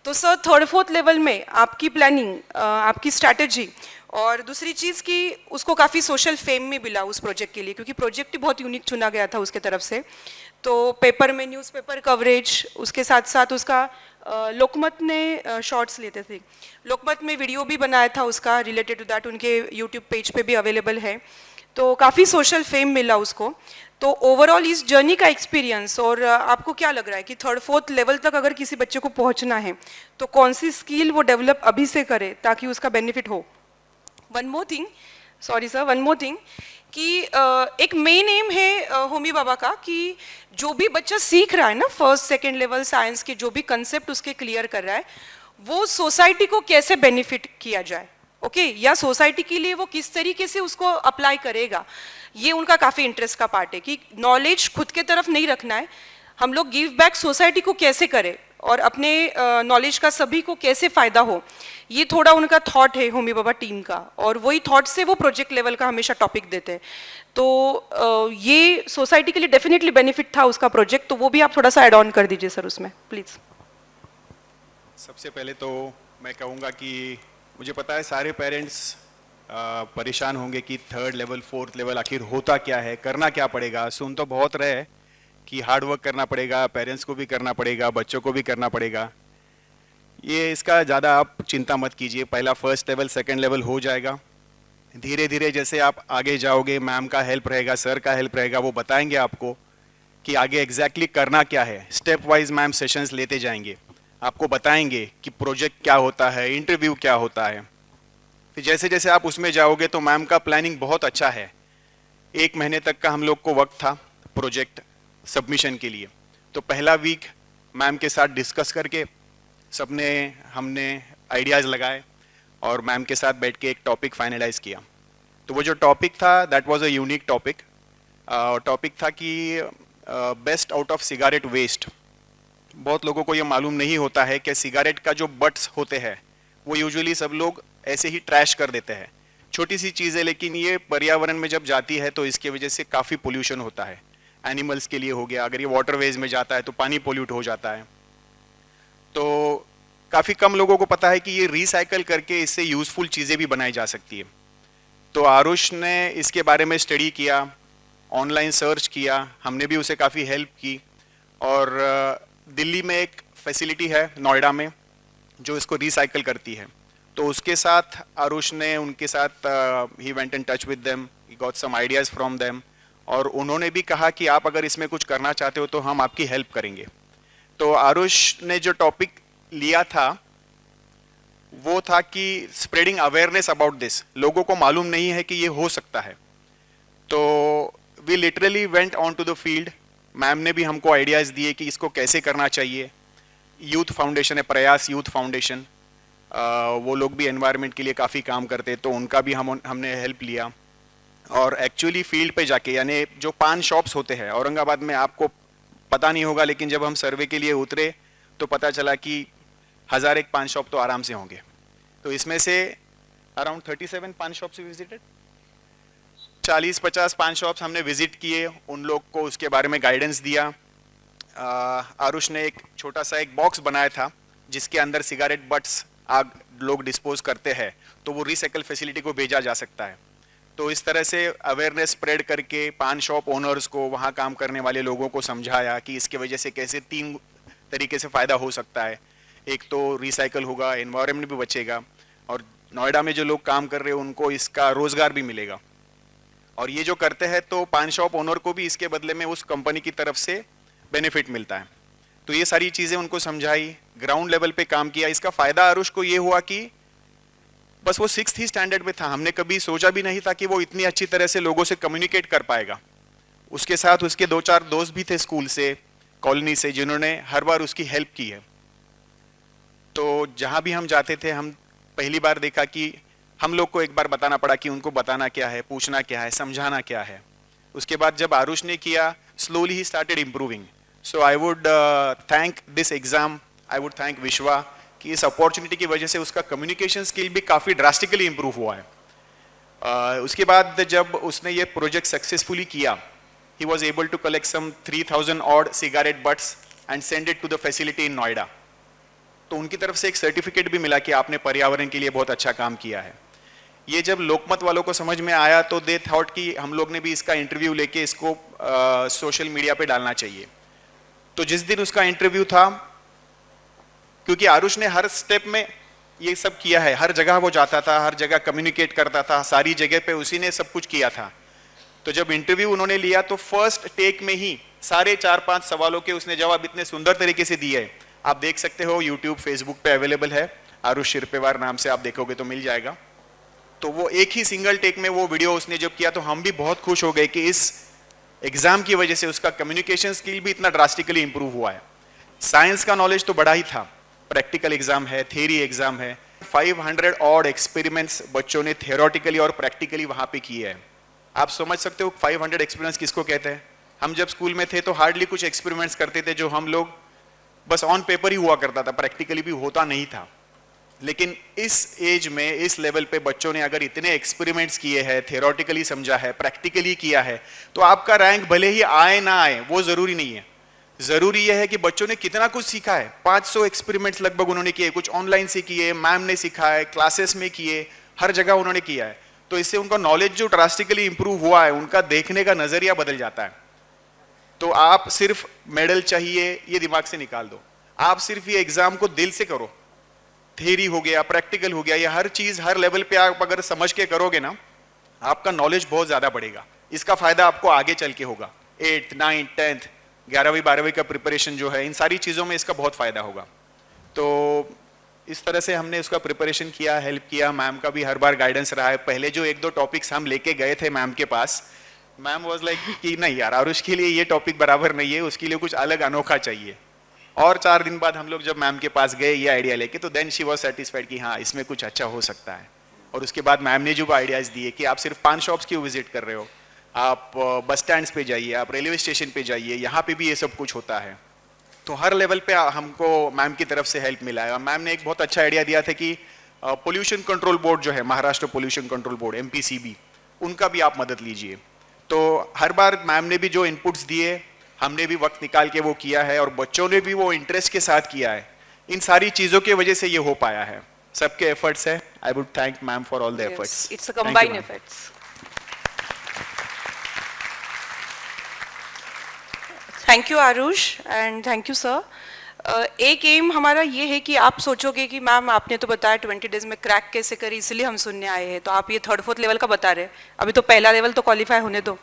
तो सर 3rd 4th लेवल में आपकी प्लानिंग, आपकी स्ट्रैटेजी, और दूसरी चीज़ कि उसको काफ़ी सोशल फेम भी मिला उस प्रोजेक्ट के लिए, क्योंकि प्रोजेक्ट ही बहुत यूनिक चुना गया था उसके तरफ से। तो पेपर में न्यूज़पेपर कवरेज, उसके साथ साथ उसका लोकमत ने शॉर्ट्स लेते थे, लोकमत में वीडियो भी बनाया था उसका रिलेटेड टू दैट, उनके यूट्यूब पेज पे भी अवेलेबल है। तो काफ़ी सोशल फेम मिला उसको। तो ओवरऑल इस जर्नी का एक्सपीरियंस और आपको क्या लग रहा है कि थर्ड फोर्थ लेवल तक अगर किसी बच्चे को पहुंचना है तो कौन सी स्किल वो डेवलप अभी से करे ताकि उसका बेनिफिट हो? One more thing, sorry sir, one more thing कि एक मेन एम है होमी बाबा का कि जो भी बच्चा सीख रहा है ना फर्स्ट सेकेंड लेवल साइंस के जो भी कंसेप्ट उसके क्लियर कर रहा है वो सोसाइटी को कैसे बेनिफिट किया जाए, ओके या सोसाइटी के लिए वो किस तरीके से उसको अप्लाई करेगा, ये उनका काफ़ी इंटरेस्ट का पार्ट है कि नॉलेज खुद के तरफ नहीं रखना है, हम लोग गिव बैक सोसाइटी को कैसे करें और अपने नॉलेज का सभी को कैसे फ़ायदा हो, ये थोड़ा उनका थॉट है होमी बाबा टीम का और वही थॉट से वो प्रोजेक्ट लेवल का हमेशा टॉपिक देते हैं। तो ये सोसाइटी के लिए डेफिनेटली बेनिफिट था उसका प्रोजेक्ट, तो वो भी आप थोड़ा सा ऐड ऑन कर दीजिए सर उसमें प्लीज़। सबसे पहले तो मैं कहूँगा कि मुझे पता है सारे पेरेंट्स परेशान होंगे कि थर्ड लेवल फोर्थ लेवल आखिर होता क्या है, करना क्या पड़ेगा। सुन तो बहुत रहे कि हार्ड वर्क करना पड़ेगा, पेरेंट्स को भी करना पड़ेगा, बच्चों को भी करना पड़ेगा। ये इसका ज़्यादा आप चिंता मत कीजिए, पहला फर्स्ट लेवल सेकंड लेवल हो जाएगा। धीरे धीरे जैसे आप आगे जाओगे मैम का हेल्प रहेगा, सर का हेल्प रहेगा, वो बताएंगे आपको कि आगे एग्जैक्टली करना क्या है। स्टेप वाइज मैम सेशंस लेते जाएंगे, आपको बताएंगे कि प्रोजेक्ट क्या होता है, इंटरव्यू क्या होता है। फिर जैसे जैसे आप उसमें जाओगे तो मैम का प्लानिंग बहुत अच्छा है। 1 महीने तक का हम लोग को वक्त था प्रोजेक्ट सबमिशन के लिए, तो पहला वीक मैम के साथ डिस्कस करके हमने आइडियाज़ लगाए और मैम के साथ बैठ के एक टॉपिक फाइनलाइज किया। तो वो जो टॉपिक था that was a unique topic. Topic था कि best out of cigarette waste. बहुत लोगों को ये मालूम नहीं होता है कि सिगारेट का जो बट्स होते हैं वो यूजुअली सब लोग ऐसे ही ट्रैश कर देते हैं। छोटी सी चीज़ है लेकिन ये पर्यावरण में जब जाती है तो इसकी वजह से काफ़ी पोल्यूशन होता है। एनिमल्स के लिए हो गया, अगर ये वाटरवेज में जाता है तो पानी पोल्यूट हो जाता है। तो काफ़ी कम लोगों को पता है कि ये रिसाइकल करके इससे यूज़फुल चीज़ें भी बनाई जा सकती है। तो आरुष ने इसके बारे में स्टडी किया, ऑनलाइन सर्च किया, हमने भी उसे काफ़ी हेल्प की। और दिल्ली में एक फैसिलिटी है नोएडा में जो इसको रिसाइकल करती है, तो उसके साथ आरुष ने उनके साथ he went in touch with them, he got some ideas from them, और उन्होंने भी कहा कि आप अगर इसमें कुछ करना चाहते हो तो हम आपकी हेल्प करेंगे। तो आरुष ने जो टॉपिक लिया था वो था कि स्प्रेडिंग अवेयरनेस अबाउट दिस। लोगों को मालूम नहीं है कि ये हो सकता है। तो we literally went on to the field. Ma'am ने भी हमको आइडियाज़ दिए कि इसको कैसे करना चाहिए। यूथ फाउंडेशन है, प्रयास यूथ फाउंडेशन, वो लोग भी एनवायरनमेंट के लिए काफ़ी काम करते, तो उनका भी हमने हेल्प लिया। और एक्चुअली फील्ड पे जाके, यानी जो पान शॉप्स होते हैं औरंगाबाद में, आपको पता नहीं होगा लेकिन जब हम सर्वे के लिए उतरे तो पता चला कि 1000 एक पान शॉप तो आराम से होंगे। तो इसमें से अराउंड 37 पान शॉप्स विजिटेड, 40-50 पान शॉप्स हमने विजिट किए, उन लोग को उसके बारे में गाइडेंस दिया। आरुष ने एक छोटा सा एक बॉक्स बनाया था जिसके अंदर सिगारेट बट्स लोग डिस्पोज करते हैं, तो वो रिसाइकल फैसिलिटी को भेजा जा सकता है। तो इस तरह से अवेयरनेस स्प्रेड करके पान शॉप ओनर्स को, वहाँ काम करने वाले लोगों को समझाया कि इसके वजह से कैसे 3 तरीके से फ़ायदा हो सकता है। एक तो रिसाइकल होगा, एनवायरनमेंट भी बचेगा, और नोएडा में जो लोग काम कर रहे हैं उनको इसका रोज़गार भी मिलेगा। और ये जो करते हैं तो पान शॉप ओनर को भी इसके बदले में उस कंपनी की तरफ से बेनिफिट मिलता है। तो ये सारी चीज़ें उनको समझाई, ग्राउंड लेवल पे काम किया। इसका फ़ायदा आरुष को ये हुआ कि बस वो 6th ही स्टैंडर्ड में था, हमने कभी सोचा भी नहीं था कि वो इतनी अच्छी तरह से लोगों से कम्युनिकेट कर पाएगा। उसके साथ उसके 2-4 दोस्त भी थे स्कूल से, कॉलोनी से, जिन्होंने हर बार उसकी हेल्प की है। तो जहाँ भी हम जाते थे, हम पहली बार देखा कि हम लोग को एक बार बताना पड़ा कि उनको बताना क्या है, पूछना क्या है, समझाना क्या है। उसके बाद जब आरुष ने किया, slowly he started improving. So I would thank this exam, I would thank विश्वा कि इस अपॉर्चुनिटी की वजह से उसका कम्युनिकेशन स्किल भी काफ़ी ड्रास्टिकली इम्प्रूव हुआ है। उसके बाद जब उसने ये प्रोजेक्ट सक्सेसफुली किया, he was able to collect some 3000 odd cigarette butts and send it to the facility in Noida. तो उनकी तरफ से एक सर्टिफिकेट भी मिला कि आपने पर्यावरण के लिए बहुत अच्छा काम किया है। ये जब लोकमत वालों को समझ में आया तो दे थॉट कि हम लोग ने भी इसका इंटरव्यू लेके इसको सोशल मीडिया पे डालना चाहिए। तो जिस दिन उसका इंटरव्यू था, क्योंकि आरुष ने हर स्टेप में ये सब किया है, हर जगह वो जाता था, हर जगह कम्युनिकेट करता था, सारी जगह पे उसी ने सब कुछ किया था। तो जब इंटरव्यू उन्होंने लिया तो फर्स्ट टेक में ही सारे 4-5 सवालों के उसने जवाब इतने सुंदर तरीके से दिए। आप देख सकते हो, यूट्यूब फेसबुक पे अवेलेबल है, आरुष शिरपेवार नाम से आप देखोगे तो मिल जाएगा। तो वो एक ही सिंगल टेक में वो वीडियो उसने जब किया तो हम भी बहुत खुश हो गए कि इस एग्जाम की वजह से उसका कम्युनिकेशन स्किल भी इतना ड्रास्टिकली इंप्रूव हुआ है। साइंस का नॉलेज तो बड़ा ही था, प्रैक्टिकल एग्जाम है, थ्योरी एग्जाम है, 500 ऑड एक्सपेरिमेंट्स बच्चों ने थियोरेटिकली और प्रैक्टिकली वहां पे किए हैं। आप समझ सकते हो 500 एक्सपेरिमेंट्स किसको कहते हैं। हम जब स्कूल में थे तो हार्डली कुछ एक्सपेरिमेंट्स करते थे जो हम लोग बस ऑन पेपर ही हुआ करता था, प्रैक्टिकली भी होता नहीं था। लेकिन इस एज में, इस लेवल पे बच्चों ने अगर इतने एक्सपेरिमेंट्स किए हैं, थियोरेटिकली समझा है, प्रैक्टिकली किया है, तो आपका रैंक भले ही आए ना आए वो जरूरी नहीं है। जरूरी यह है कि बच्चों ने कितना कुछ सीखा है। 500 एक्सपेरिमेंट्स लगभग उन्होंने किए, कुछ ऑनलाइन से किए, मैम ने सिखाया, क्लासेस में किए, हर जगह उन्होंने किया है। तो इससे उनका नॉलेज जो ड्रास्टिकली इंप्रूव हुआ है, उनका देखने का नजरिया बदल जाता है। तो आप सिर्फ मेडल चाहिए ये दिमाग से निकाल दो, आप सिर्फ ये एग्जाम को दिल से करो। थ्योरी हो गया, प्रैक्टिकल हो गया, ये हर चीज हर लेवल पे आप अगर समझ के करोगे ना, आपका नॉलेज बहुत ज्यादा बढ़ेगा। इसका फायदा आपको आगे चल के होगा। 8th, 9th, 10th, 11वीं 12वीं का प्रिपरेशन जो है, इन सारी चीजों में इसका बहुत फायदा होगा। तो इस तरह से हमने उसका प्रिपरेशन किया, हेल्प किया। मैम का भी हर बार गाइडेंस रहा है। पहले जो 1-2 टॉपिक्स हम लेके गए थे मैम के पास, मैम वाज लाइक कि नहीं यार, आरुष के लिए ये टॉपिक बराबर नहीं है, उसके लिए कुछ अलग अनोखा चाहिए। और 4 दिन बाद हम लोग जब मैम के पास गए ये आइडिया लेके, तो देन शी वाज सेटिस्फाइड कि हाँ इसमें कुछ अच्छा हो सकता है। और उसके बाद मैम ने जो आइडियाज दिए कि आप सिर्फ पान शॉप्स क्यों विजिट कर रहे हो, आप बस स्टैंड्स पे जाइए, आप रेलवे स्टेशन पे जाइए, यहाँ पे भी ये सब कुछ होता है। तो हर लेवल पे हमको मैम की तरफ से हेल्प मिला है। और मैम ने एक बहुत अच्छा आइडिया दिया था कि पोल्यूशन कंट्रोल बोर्ड जो है, Maharashtra pollution control board MPCB, उनका भी आप मदद लीजिए। तो हर बार मैम ने भी जो इनपुट्स दिए, हमने भी वक्त निकाल के वो किया है, और बच्चों ने भी वो इंटरेस्ट के साथ किया है। इन सारी चीजों की वजह से ये हो पाया है, सबके एफर्ट्स है। I would thank ma'am for all the efforts. It's a combined efforts. Thank you Aarush and thank you sir. एक एम हमारा ये है कि आप सोचोगे कि मैम आपने तो बताया 20 डेज में क्रैक कैसे करी, इसलिए हम सुनने आए हैं, तो आप ये 3rd 4th लेवल का बता रहे हैं, अभी तो पहला लेवल तो क्वालिफाई होने दो।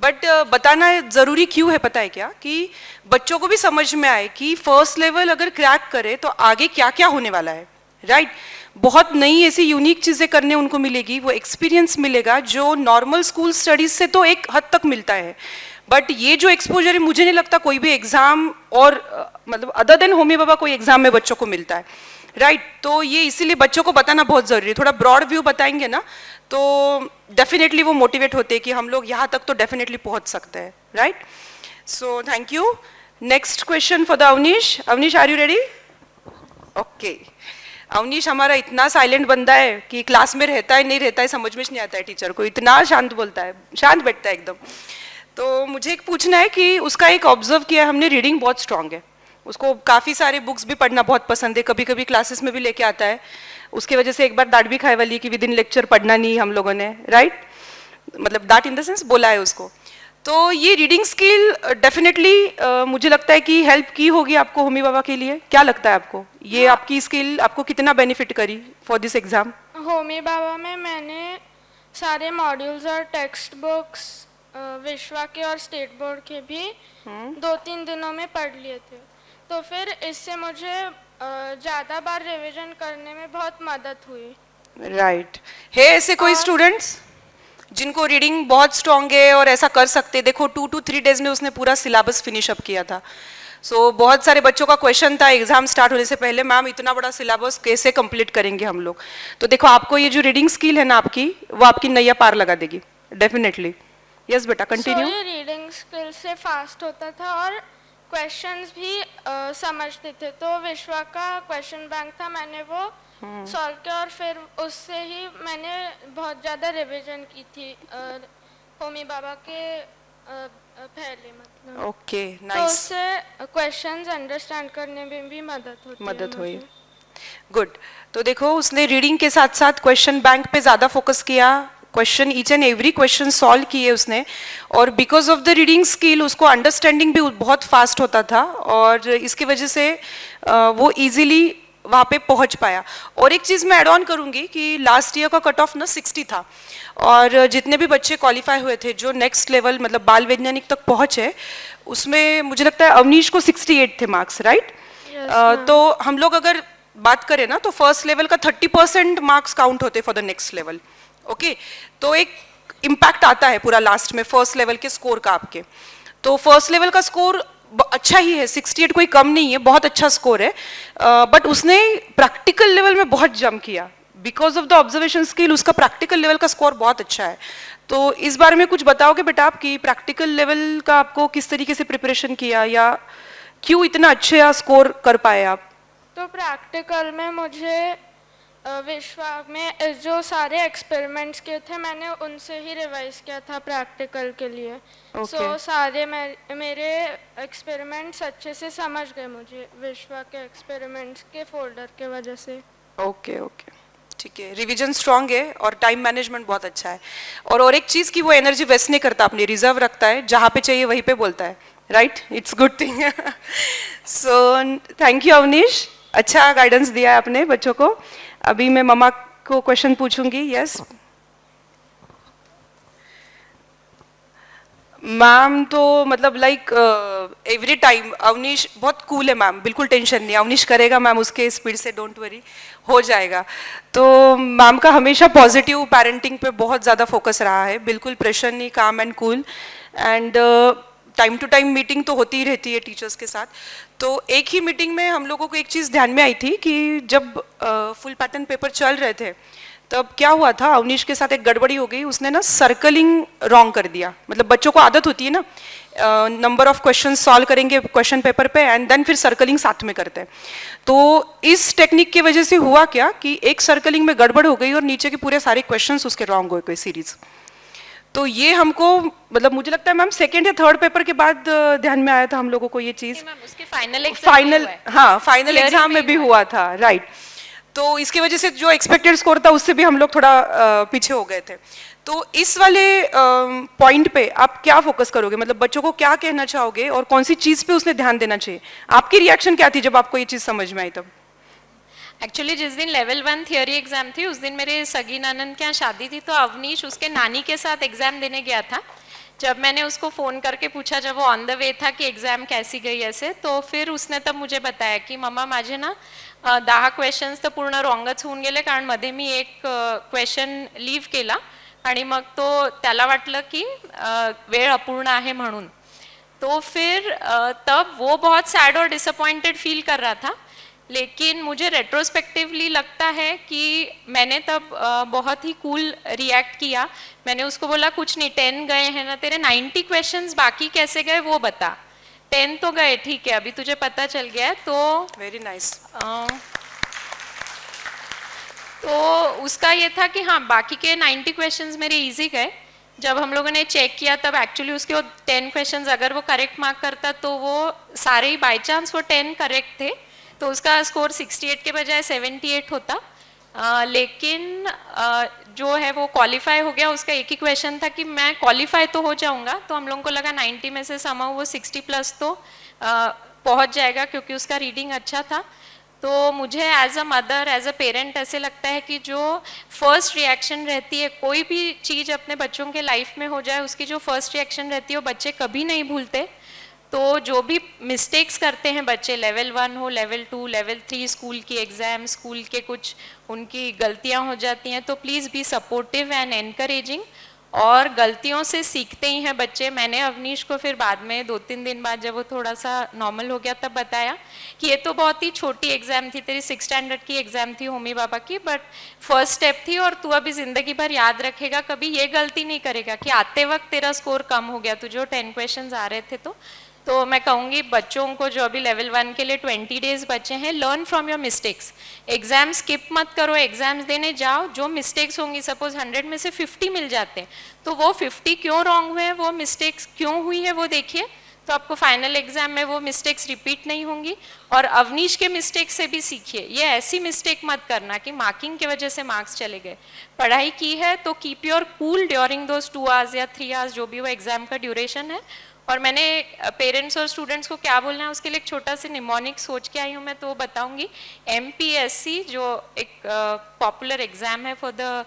बट बताना ज़रूरी क्यों है पता है क्या, कि बच्चों को भी समझ में आए कि फर्स्ट लेवल अगर क्रैक करे तो आगे क्या क्या होने वाला है, राइट। बहुत नई ऐसी यूनिक चीज़ें करने उनको मिलेगी, वो एक्सपीरियंस मिलेगा जो नॉर्मल स्कूल स्टडीज से तो एक हद तक मिलता है। बट ये जो एक्सपोजर है, मुझे नहीं लगता कोई भी एग्जाम और मतलब अदर देन होमी बाबा कोई एग्जाम में बच्चों को मिलता है, राइट। तो ये इसीलिए बच्चों को बताना बहुत ज़रूरी है। थोड़ा ब्रॉड व्यू बताएंगे ना तो डेफिनेटली वो मोटिवेट होते हैं कि हम लोग यहाँ तक तो डेफिनेटली पहुँच सकते हैं, right. So thank you. Next question for the Avneesh. Avneesh, are you ready? Okay. Avneesh हमारा इतना साइलेंट बंदा है कि क्लास में रहता है नहीं रहता है समझ में नहीं आता है टीचर को, इतना शांत बोलता है, शांत बैठता है एकदम। तो मुझे एक पूछना है कि उसका एक ऑब्जर्व किया हमने, रीडिंग बहुत स्ट्रांग है, उसको काफ़ी सारे बुक्स भी पढ़ना बहुत पसंद है, कभी कभी क्लासेस में भी लेके आता है। उसके वजह से एक बार डांट भी खाए वाली कि विद इन लेक्चर पढ़ना नहीं हम लोगों ने, राइट। मतलब डांट इन द सेंस बोला है उसको। तो ये रीडिंग स्किल डेफिनेटली मुझे लगता है कि हेल्प की होगी आपको होमी बाबा के लिए। क्या लगता है आपको ये आपकी स्किल आपको कितना बेनिफिट करी फॉर दिस एग्जाम? होमी बाबा में मैंने सारे मॉड्यूल्स और टेक्स्ट बुक्स विश्वा के और स्टेट बोर्ड के भी 2-3 दिनों में पढ़ लिए थे। तो फिर इससे मुझे ज़्यादा बार रिवीजन करने में बहुत मदद हुई। राइट। है ऐसे कोई स्टूडेंट्स जिनको रीडिंग बहुत स्ट्रॉन्ग है और ऐसा कर सकते? देखो 2 to 3 डेज में उसने पूरा सिलेबस फिनिश अप किया था। सो बहुत सारे बच्चों का क्वेश्चन था एग्जाम स्टार्ट होने से पहले, मैम इतना बड़ा सिलेबस कैसे कंप्लीट करेंगे हम लोग? तो देखो आपको ये जो रीडिंग स्किल है ना आपकी, वो आपकी नैया पार लगा देगी डेफिनेटली। यस बेटा, कंटिन्यू। ये रीडिंग स्किल से फास्ट होता था और क्वेश्चंस भी समझते थे। तो विश्वा का क्वेश्चन बैंक था, मैंने वो सॉल्व किया और फिर उससे ही मैंने बहुत ज़्यादा रिवीजन की थी होमी बाबा के पहले, मतलब। ओके, तो नाइस। उससे क्वेश्चंस अंडरस्टैंड करने में भी मदद हुई। गुड। तो देखो उसने रीडिंग के साथ साथ क्वेश्चन बैंक पे ज़्यादा फोकस किया, question each and every question solve किए उसने, और because of the reading skill उसको अंडरस्टैंडिंग भी बहुत फास्ट होता था और इसकी वजह से वो इजीली वहाँ पे पहुँच पाया। और एक चीज़ मैं ऐड ऑन करूँगी कि लास्ट ईयर का कट ऑफ ना 60 था, और जितने भी बच्चे क्वालिफाई हुए थे जो नेक्स्ट लेवल मतलब बाल वैज्ञानिक तक पहुँचे, उसमें मुझे लगता है अवनीश को 68 थे मार्क्स, राइट? तो हम लोग अगर बात करें ना तो फर्स्ट लेवल का 30% मार्क्स काउंट होते for the next level, okay? तो एक इम्पैक्ट आता है पूरा लास्ट में फर्स्ट लेवल के स्कोर का आपके। तो फर्स्ट लेवल का स्कोर अच्छा ही है, 68 कोई कम नहीं है, बहुत अच्छा स्कोर है, बट उसने प्रैक्टिकल लेवल में बहुत जंप किया because of the observation skill. उसका प्रैक्टिकल लेवल का स्कोर बहुत अच्छा है। तो इस बारे में कुछ बताओगे बेटा आप कि प्रैक्टिकल लेवल का आपको किस तरीके से प्रिपरेशन किया या क्यों इतना अच्छा स्कोर कर पाए आप? तो प्रैक्टिकल में मुझे विश्वा में जो सारे एक्सपेरिमेंट्स किए थे मैंने उनसे ही रिवाइज किया था प्रैक्टिकल के लिए। सो सारे मेरे एक्सपेरिमेंट्स अच्छे से समझ गए मुझे विश्वा के एक्सपेरिमेंट्स के फोल्डर के वजह से। ओके ओके, ठीक है। रिवीजन स्ट्रांग है और टाइम मैनेजमेंट बहुत अच्छा है। और एक चीज़ कि वो एनर्जी वेस्ट नहीं करता, अपनी रिजर्व रखता है, जहाँ पे चाहिए वहीं पे बोलता है, right? It's good thing. So thank you Avneesh, अच्छा गाइडेंस दिया है आपने बच्चों को। अभी मैं मम्मा को क्वेश्चन पूछूंगी। यस मैम, तो मतलब लाइक एवरी टाइम अवनीश बहुत कूल है मैम, बिल्कुल टेंशन नहीं, अवनीश करेगा मैम उसके स्पीड से, डोंट वरी, हो जाएगा। तो मैम का हमेशा पॉजिटिव पेरेंटिंग पे बहुत ज़्यादा फोकस रहा है, बिल्कुल प्रेशर नहीं, calm and cool, and time to time meeting तो होती ही रहती है टीचर्स के साथ। तो एक ही मीटिंग में हम लोगों को एक चीज़ ध्यान में आई थी कि जब फुल पैटर्न पेपर चल रहे थे तब क्या हुआ था, अवनीश के साथ एक गड़बड़ी हो गई, उसने ना सर्कलिंग रॉन्ग कर दिया। मतलब बच्चों को आदत होती है ना, नंबर ऑफ क्वेश्चन सॉल्व करेंगे क्वेश्चन पेपर पे एंड देन फिर सर्कलिंग साथ में करते हैं। तो इस टेक्निक की वजह से हुआ क्या कि एक सर्कलिंग में गड़बड़ हो गई और नीचे के पूरे सारे क्वेश्चंस उसके रॉन्ग हो गए सीरीज। तो ये हमको मतलब मुझे लगता है मैम सेकेंड या थर्ड पेपर के बाद ध्यान में आया था हम लोगों को ये चीज़। उसके फाइनल हाँ फाइनल एग्जाम में भी हुआ था, राइट? तो इसकी वजह से जो एक्सपेक्टेड स्कोर था उससे भी हम लोग थोड़ा पीछे हो गए थे। तो इस वाले पॉइंट पे आप क्या फोकस करोगे, मतलब बच्चों को क्या कहना चाहोगे और कौन सी चीज़ पे उसने ध्यान देना चाहिए? आपकी रिएक्शन क्या थी जब आपको ये चीज़ समझ में आई तब? एक्चुअली जिस दिन लेवल 1 थियोरी एग्जाम थी उस दिन मेरे सगी ननन के यहाँ शादी थी, तो अवनीश उसके नानी के साथ एग्जाम देने गया था। जब मैंने उसको फ़ोन करके पूछा जब वो ऑन द वे था कि एग्जाम कैसी गई ऐसे, तो फिर उसने तब मुझे बताया की मम्मा माझे ना 10 क्वेश्चन्स तर पूर्ण रॉंगच होऊन गेले, कारण मध्ये मी एक क्वेश्चन लीव केला आणि मग तो त्याला वाटलं की वेळ अपूर्ण आहे म्हणून। तो फिर तब वो बहुत सैड और डिसअपॉइंटेड फील कर रहा था, लेकिन मुझे रेट्रोस्पेक्टिवली लगता है कि मैंने तब बहुत ही कूल रिएक्ट किया। मैंने उसको बोला कुछ नहीं, 10 गए हैं ना तेरे, 90 क्वेश्चंस बाकी कैसे गए वो बता, 10 तो गए ठीक है, अभी तुझे पता चल गया है। तो वेरी नाइस। तो उसका ये था कि हाँ बाकी के 90 क्वेश्चंस मेरे इजी गए। जब हम लोगों ने चेक किया तब एक्चुअली उसके वो 10 क्वेश्चंस अगर वो करेक्ट मार्क करता तो वो सारे ही बाई चांस वो 10 करेक्ट थे, तो उसका स्कोर 68 के बजाय 78 होता। लेकिन जो है वो क्वालिफाई हो गया। उसका एक ही क्वेश्चन था कि मैं क्वालिफाई तो हो जाऊंगा, तो हम लोगों को लगा 90 में से समहाउ वो 60 प्लस तो पहुंच जाएगा क्योंकि उसका रीडिंग अच्छा था। तो मुझे as a mother as a parent ऐसे लगता है कि जो फर्स्ट रिएक्शन रहती है कोई भी चीज़ अपने बच्चों के लाइफ में हो जाए, उसकी जो फर्स्ट रिएक्शन रहती है वो बच्चे कभी नहीं भूलते। तो जो भी मिस्टेक्स करते हैं बच्चे, लेवल 1 हो, लेवल 2, लेवल 3, स्कूल की एग्ज़ाम, स्कूल के कुछ उनकी गलतियां हो जाती हैं, तो please be supportive and encouraging, और गलतियों से सीखते ही हैं बच्चे। मैंने अवनीश को फिर बाद में 2-3 दिन बाद जब वो थोड़ा सा नॉर्मल हो गया तब बताया कि ये तो बहुत ही छोटी एग्ज़ाम थी, तेरी 6th स्टैंडर्ड की एग्ज़ाम थी होमी बाबा की, बट फर्स्ट स्टेप थी और तू अभी ज़िंदगी भर याद रखेगा, कभी ये गलती नहीं करेगा कि आते वक्त तेरा स्कोर कम हो गया, तुझे 10 क्वेश्चन आ रहे थे। तो मैं कहूँगी बच्चों को जो अभी लेवल 1 के लिए 20 डेज बचे हैं, learn from your mistakes. Exam skip मत करो, एग्जाम्स देने जाओ, जो मिस्टेक्स होंगी सपोज 100 में से 50 मिल जाते हैं, तो वो 50 क्यों रॉन्ग हुए हैं, वो मिस्टेक्स क्यों हुई है वो देखिए, तो आपको फाइनल एग्जाम में वो मिस्टेक्स रिपीट नहीं होंगी। और अवनीश के मिस्टेक से भी सीखिए, ये ऐसी मिस्टेक मत करना कि मार्किंग की वजह से मार्क्स चले गए। पढ़ाई की है तो keep your cool during those 2 hours या 3 आवर्स जो भी वो एग्जाम का ड्यूरेशन है। और मैंने पेरेंट्स और स्टूडेंट्स को क्या बोलना है उसके लिए एक छोटा सा निमोनिक सोच के आई हूँ मैं, तो वो बताऊंगी। MPSC जो एक पॉपुलर एग्जाम है for the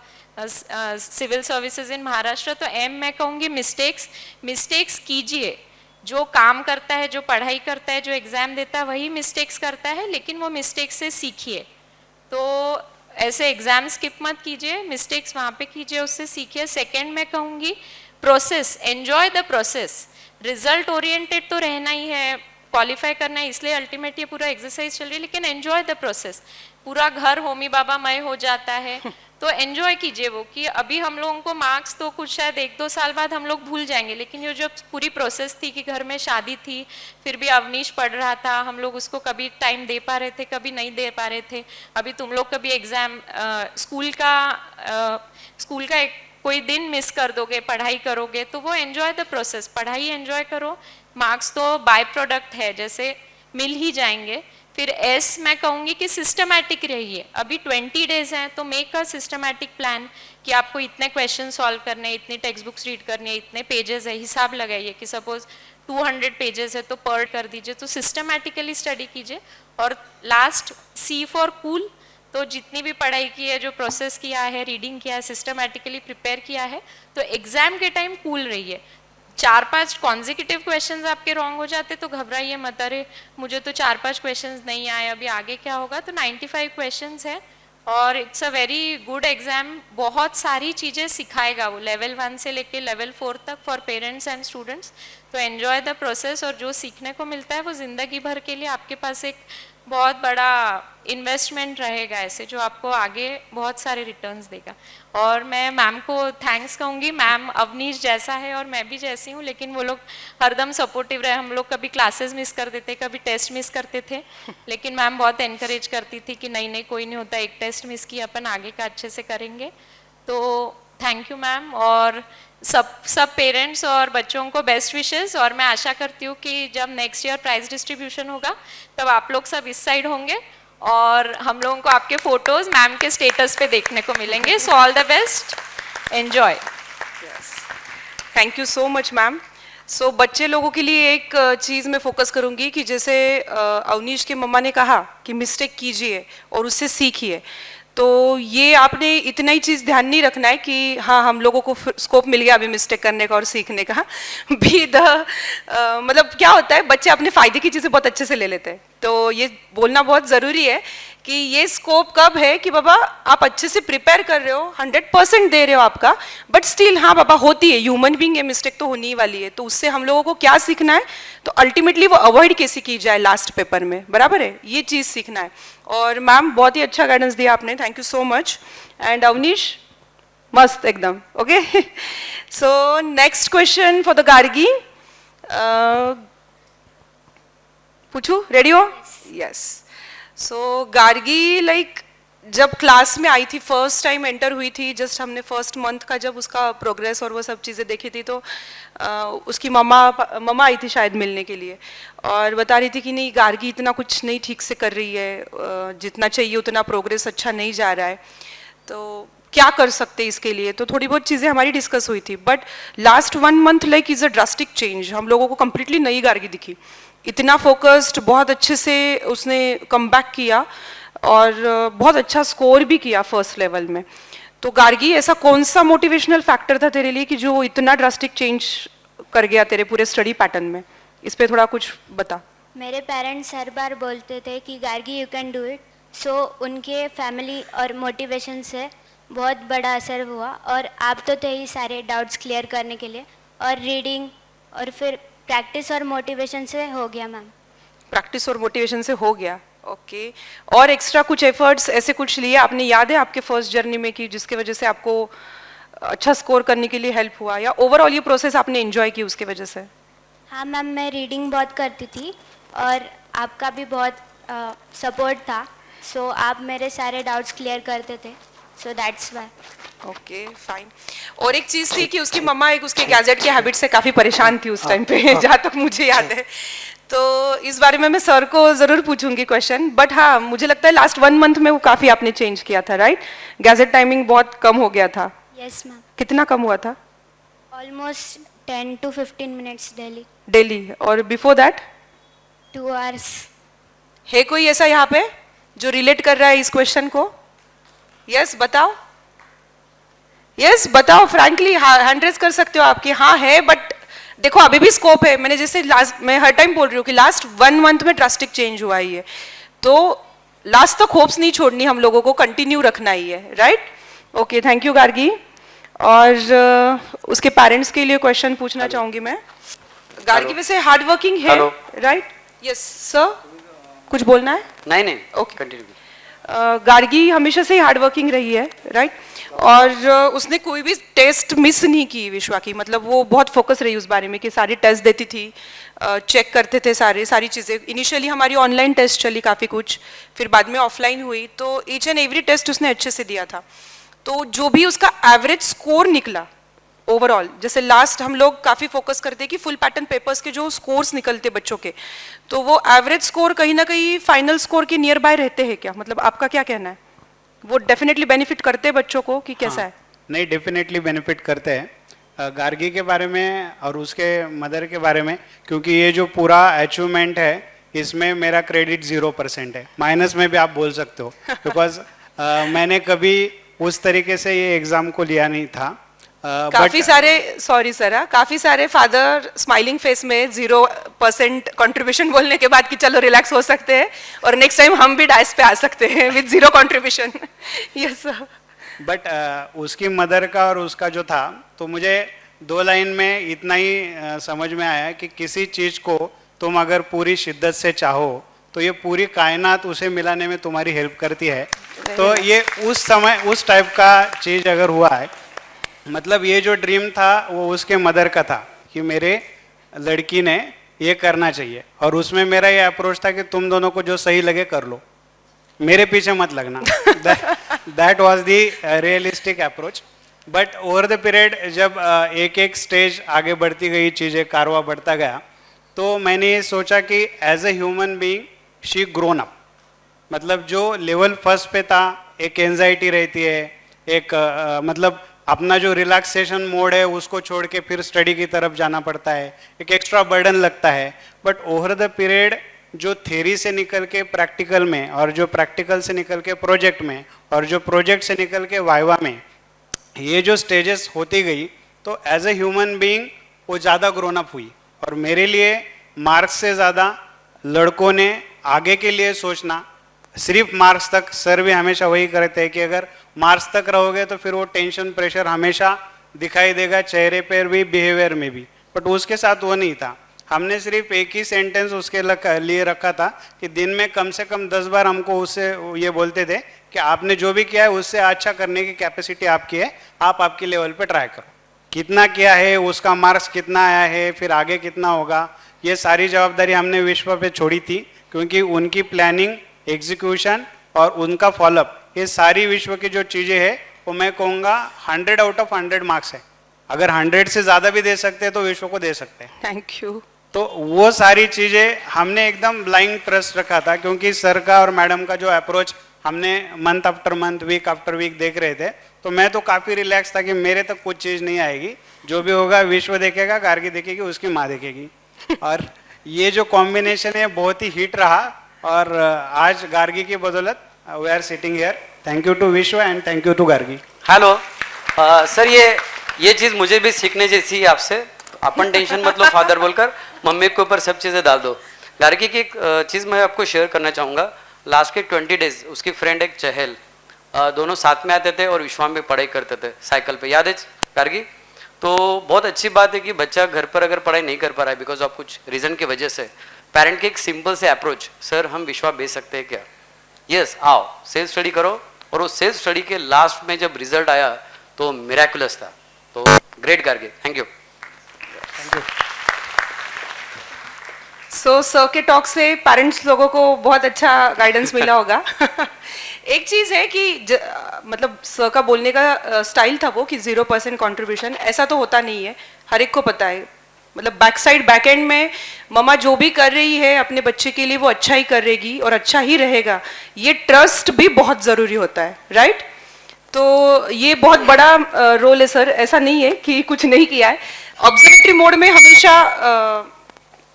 civil services in Maharashtra, तो मैं कहूँगी मिस्टेक्स कीजिए। जो काम करता है, जो पढ़ाई करता है, जो एग्जाम देता है वही मिस्टेक्स करता है, लेकिन वो मिस्टेक्स से सीखिए। तो ऐसे एग्जाम स्किप मत कीजिए, मिस्टेक्स वहाँ पे कीजिए, उससे सीखिए। सेकेंड मैं कहूँगी process, enjoy the process. Result oriented तो रहना ही है, क्वालिफाई करना है, इसलिए अल्टीमेट ये पूरा एक्सरसाइज चल रही है, लेकिन एन्जॉय द प्रोसेस। पूरा घर होमी बाबा मय हो जाता है तो एन्जॉय कीजिए वो, कि अभी हम लोगों को मार्क्स तो कुछ शायद 1-2 साल बाद हम लोग भूल जाएंगे, लेकिन ये जो पूरी प्रोसेस थी कि घर में शादी थी, फिर भी अवनीश पढ़ रहा था, हम लोग उसको कभी टाइम दे पा रहे थे, कभी नहीं दे पा रहे थे। अभी तुम लोग कभी एग्जाम स्कूल का एक कोई दिन मिस कर दोगे, पढ़ाई करोगे, तो वो एन्जॉय द प्रोसेस, पढ़ाई एन्जॉय करो। मार्क्स तो बाय प्रोडक्ट है, जैसे मिल ही जाएंगे। फिर मैं कहूँगी कि सिस्टमैटिक रहिए। अभी 20 डेज हैं तो मेक अ सिस्टमैटिक प्लान कि आपको इतने क्वेश्चन सॉल्व करने हैं, इतने टेक्स्ट बुक्स रीड करनी है, इतने पेजेस है, हिसाब लगाइए कि सपोज 200 पेजेस है तो पर कर दीजिए, तो सिस्टमैटिकली स्टडी कीजिए। और लास्ट C फॉर कूल, तो जितनी भी पढ़ाई की है, जो प्रोसेस किया है, रीडिंग किया है, सिस्टमैटिकली प्रिपेयर किया है, तो एग्जाम के टाइम कूल रहिए। 4-5 कॉन्जिक्यूटिव क्वेश्चंस आपके रॉन्ग हो जाते तो घबराइए मत, अरे मुझे तो 4-5 क्वेश्चंस नहीं आए, अभी आगे क्या होगा। तो 95 क्वेश्चंस है और it's a very good exam, बहुत सारी चीज़ें सिखाएगा वो, लेवल 1 से लेके लेवल 4 तक फॉर पेरेंट्स एंड स्टूडेंट्स। तो एन्जॉय द प्रोसेस, और जो सीखने को मिलता है वो ज़िंदगी भर के लिए आपके पास एक बहुत बड़ा इन्वेस्टमेंट रहेगा ऐसे, जो आपको आगे बहुत सारे रिटर्न्स देगा। और मैं मैम को थैंक्स कहूँगी, मैम अवनीश जैसा है और मैं भी जैसी हूँ, लेकिन वो लोग हरदम सपोर्टिव रहे। हम लोग कभी क्लासेस मिस कर देते, कभी टेस्ट मिस करते थे, लेकिन मैम बहुत एनकरेज करती थी कि नहीं कोई नहीं होता, एक टेस्ट मिस किया, अपन आगे का अच्छे से करेंगे। तो थैंक यू मैम, और सब पेरेंट्स और बच्चों को बेस्ट विशेस। और मैं आशा करती हूँ कि जब नेक्स्ट ईयर प्राइज डिस्ट्रीब्यूशन होगा तब आप लोग सब इस साइड होंगे और हम लोगों को आपके फोटोज मैम के स्टेटस पे देखने को मिलेंगे। So all the best, enjoy. Thank you so much ma'am. So बच्चे लोगों के लिए एक चीज़ मैं फोकस करूंगी कि जैसे अवनीश के मम्मा ने कहा कि मिस्टेक कीजिए और उससे सीखिए, तो ये आपने इतना ही चीज़ ध्यान नहीं रखना है कि हाँ हम लोगों को स्कोप मिल गया अभी मिस्टेक करने का और सीखने का भी मतलब क्या होता है, बच्चे अपने फ़ायदे की चीज़ें बहुत अच्छे से ले लेते हैं। तो ये बोलना बहुत ज़रूरी है कि ये स्कोप कब है कि बाबा आप अच्छे से प्रिपेयर कर रहे हो, 100% दे रहे हो आपका, बट स्टिल हाँ बाबा होती है, ह्यूमन बीइंग है, मिस्टेक तो होनी ही वाली है। तो उससे हम लोगों को क्या सीखना है, तो अल्टीमेटली वो अवॉइड कैसे की जाए लास्ट पेपर में, बराबर है, ये चीज़ सीखना है। और मैम बहुत ही अच्छा गाइडेंस दिया आपने, thank you so much. And Avneesh मस्त एकदम, okay. So next question for the Gargi, पूछू, रेडी हो? यस। सो गार्गी लाइक जब क्लास में आई थी, फर्स्ट टाइम एंटर हुई थी, जस्ट हमने फर्स्ट मंथ का जब उसका प्रोग्रेस और वो सब चीज़ें देखी थी, तो उसकी मम्मा आई थी शायद मिलने के लिए और बता रही थी कि नहीं गार्गी इतना कुछ नहीं ठीक से कर रही है, जितना चाहिए उतना प्रोग्रेस अच्छा नहीं जा रहा है, तो क्या कर सकते हैं इसके लिए। तो थोड़ी बहुत चीज़ें हमारी डिस्कस हुई थी, but last 1 month like is a drastic change, हम लोगों को कंप्लीटली नई गार्गी दिखी, इतना फोकस्ड, बहुत अच्छे से उसने कम बैक किया और बहुत अच्छा स्कोर भी किया फर्स्ट लेवल में। तो गार्गी ऐसा कौन सा मोटिवेशनल फैक्टर था तेरे लिए कि जो इतना ड्रास्टिक चेंज कर गया तेरे पूरे स्टडी पैटर्न में, इस पे थोड़ा कुछ बता। मेरे पेरेंट्स हर बार बोलते थे कि Gargi you can do it, so उनके फैमिली और मोटिवेशन से बहुत बड़ा असर हुआ। और आप तो थे ही सारे डाउट्स क्लियर करने के लिए, और रीडिंग और फिर प्रैक्टिस और मोटिवेशन से हो गया मैम। प्रैक्टिस और मोटिवेशन से हो गया, ओके। और एक्स्ट्रा कुछ एफर्ट्स ऐसे कुछ लिए आपने, याद है आपके फर्स्ट जर्नी में, कि जिसके वजह से आपको अच्छा स्कोर करने के लिए हेल्प हुआ, या ओवरऑल ये प्रोसेस आपने एंजॉय की उसके वजह से? हाँ मैम, मैं रीडिंग बहुत करती थी और आपका भी बहुत सपोर्ट था, सो आप मेरे सारे डाउट्स क्लियर करते थे, so that's why. Okay fine. और एक चीज थी कि उसकी मम्मा एक उसके गैजेट के हैबिट से काफी परेशान थी उस टाइम पे, जहाँ तक मुझे याद है। तो इस बारे में मैं सर को जरूर पूछूंगी क्वेश्चन, बट हाँ मुझे लगता है लास्ट 1 मंथ में वो काफी आपने चेंज किया था, राइट? गैजेट टाइमिंग बहुत कम हो गया था। यस मैम, कितना कम हुआ था? Almost 10 to 15 minutes daily. Daily. और बिफोर दैट? 2 hours। है कोई ऐसा यहाँ पे जो रिलेट कर रहा है इस क्वेश्चन को? यस बताओ, यस बताओ, फ्रैंकली हैंड रेज कर सकते हो आपकी। हाँ है, बट देखो अभी भी स्कोप है। मैंने जैसे लास्ट, मैं हर टाइम बोल रही हूँ कि लास्ट 1 मंथ में ड्रास्टिक चेंज हुआ ही है, तो लास्ट तक होप्स नहीं छोड़नी हम लोगों को, कंटिन्यू रखना ही है, right? Okay, thank you Gargi. और उसके पेरेंट्स के लिए क्वेश्चन पूछना चाहूंगी मैं। गार्गी वैसे हार्ड वर्किंग है, राइट? यस सर, कुछ बोलना है? नहीं Okay. कंटिन्यू। गार्गी हमेशा से ही हार्ड वर्किंग रही है, राइट? और उसने कोई भी टेस्ट मिस नहीं की विश्वा की, मतलब वो बहुत फोकस रही उस बारे में कि सारी टेस्ट देती थी, चेक करते थे सारी चीज़ें। इनिशियली हमारी ऑनलाइन टेस्ट चली काफ़ी कुछ, फिर बाद में ऑफलाइन हुई, तो ईच एंड एवरी टेस्ट उसने अच्छे से दिया था। तो जो भी उसका एवरेज स्कोर निकला ओवरऑल, जैसे लास्ट हम लोग काफ़ी फोकस करते हैं कि फुल पैटर्न पेपर्स के जो स्कोर्स निकलते बच्चों के, तो वो एवरेज स्कोर कहीं ना कहीं फाइनल स्कोर के नियर बाय रहते हैं क्या? मतलब आपका क्या कहना है? वो डेफिनेटली बेनिफिट करते हैं बच्चों को कि कैसा है? नहीं, डेफिनेटली बेनिफिट करते हैं। गार्गी के बारे में और उसके मदर के बारे में, क्योंकि ये जो पूरा अचीवमेंट है इसमें मेरा क्रेडिट 0% है, माइनस में भी आप बोल सकते हो, बिकॉज मैंने कभी उस तरीके से ये एग्ज़ाम को लिया नहीं था। काफी सारे, सॉरी सर, काफी सारे फादर स्माइलिंग फेस में 0% कंट्रीब्यूशन बोलने के बाद कि चलो रिलैक्स हो सकते हैं और नेक्स्ट टाइम हम भी डाइस पे आ सकते हैं with 0 contribution. Yes sir. But उसकी मदर का और उसका जो था, तो मुझे 2 लाइन में इतना ही समझ में आया कि किसी चीज़ को तुम अगर पूरी शिद्दत से चाहो तो ये पूरी कायनात उसे मिलाने में तुम्हारी हेल्प करती है। तो ये उस समय उस टाइप का चीज़ अगर हुआ है, मतलब ये जो ड्रीम था वो उसके मदर का था कि मेरे लड़की ने ये करना चाहिए, और उसमें मेरा ये अप्रोच था कि तुम दोनों को जो सही लगे कर लो, मेरे पीछे मत लगना। That was the realistic approach. But over the period जब एक एक स्टेज आगे बढ़ती गई, चीज़ें कारवा बढ़ता गया, तो मैंने ये सोचा कि as a human being she grown up. मतलब जो लेवल फर्स्ट पे था, एक एंजाइटी रहती है, एक मतलब अपना जो रिलैक्सेशन मोड है उसको छोड़ के फिर स्टडी की तरफ जाना पड़ता है, एक एक्स्ट्रा बर्डन लगता है। बट ओवर द पीरियड जो थ्योरी से निकल के प्रैक्टिकल में, और जो प्रैक्टिकल से निकल के प्रोजेक्ट में, और जो प्रोजेक्ट से निकल के वाइवा में, ये जो स्टेजेस होती गई, तो एज ए ह्यूमन बीइंग वो ज़्यादा ग्रोन अप हुई। और मेरे लिए मार्क्स से ज़्यादा लड़कों ने आगे के लिए सोचना, सिर्फ मार्क्स तक, सर भी हमेशा वही करते हैं कि अगर मार्क्स तक रहोगे तो फिर वो टेंशन प्रेशर हमेशा दिखाई देगा चेहरे पर भी, बिहेवियर में भी। बट उसके साथ वो नहीं था। हमने सिर्फ एक ही सेंटेंस उसके लिए रखा था कि दिन में कम से कम 10 बार हमको उससे ये बोलते थे कि आपने जो भी किया है उससे अच्छा करने की कैपेसिटी आपकी है, आप आपके लेवल पे ट्राई करो। कितना किया है, उसका मार्क्स कितना आया है, फिर आगे कितना होगा, ये सारी जवाबदारी हमने विश्व पे छोड़ी थी, क्योंकि उनकी प्लानिंग, एग्जीक्यूशन और उनका फॉलोअप, ये सारी विश्व की जो चीज़ें हैं वो मैं कहूँगा 100 out of 100 मार्क्स है। अगर 100 से ज़्यादा भी दे सकते हैं तो विश्व को दे सकते हैं। Thank you. तो वो सारी चीज़ें हमने एकदम ब्लाइंड ट्रस्ट रखा था, क्योंकि सर का और मैडम का जो अप्रोच हमने month after month, week after week देख रहे थे, तो मैं तो काफ़ी रिलैक्स था कि मेरे तक कुछ चीज़ नहीं आएगी, जो भी होगा विश्व देखेगा, गार्गी देखेगी, उसकी माँ देखेगी। और ये जो कॉम्बिनेशन है बहुत ही हिट रहा, और आज गार्गी की बदौलत we are sitting here. Thank you to Vishwa and thank you to Gargi. Hello sir, ये चीज़ मुझे भी सीखने जैसी है आपसे। अपन टेंशन मत लो फादर बोलकर, मम्मी के ऊपर सब चीज़ें डाल दो। गार्गी की एक चीज़ मैं आपको शेयर करना चाहूँगा। लास्ट के 20 डेज उसकी फ्रेंड एक चहल, दोनों साथ में आते थे और विश्वाम में पढ़ाई करते थे साइकिल पे, याद है गार्गी? तो बहुत अच्छी बात है कि बच्चा घर पर अगर पढ़ाई नहीं कर पा रहा है बिकॉज ऑफ कुछ रीज़न की वजह से, पेरेंट के एक सिंपल से अप्रोच, सर हम विश्वा भेज सकते हैं क्या? यस, आओ सेल्फ स्टडी करो। और वो सेल्फ स्टडी के लास्ट में जब रिजल्ट आया तो मिराकुलस था। तो great Gargi, thank you. So sir के टॉक से पेरेंट्स लोगों को बहुत अच्छा गाइडेंस मिला होगा। एक चीज़ है कि मतलब सर का बोलने का स्टाइल था वो कि 0% कंट्रीब्यूशन, ऐसा तो होता नहीं है, हर एक को पता है। मतलब बैक साइड बैक एंड में मम्मा जो भी कर रही है अपने बच्चे के लिए वो अच्छा ही करेगी और अच्छा ही रहेगा, ये ट्रस्ट भी बहुत ज़रूरी होता है, राइट? तो ये बहुत बड़ा रोल है सर, ऐसा नहीं है कि कुछ नहीं किया है। ऑब्जर्वेटरी मोड में हमेशा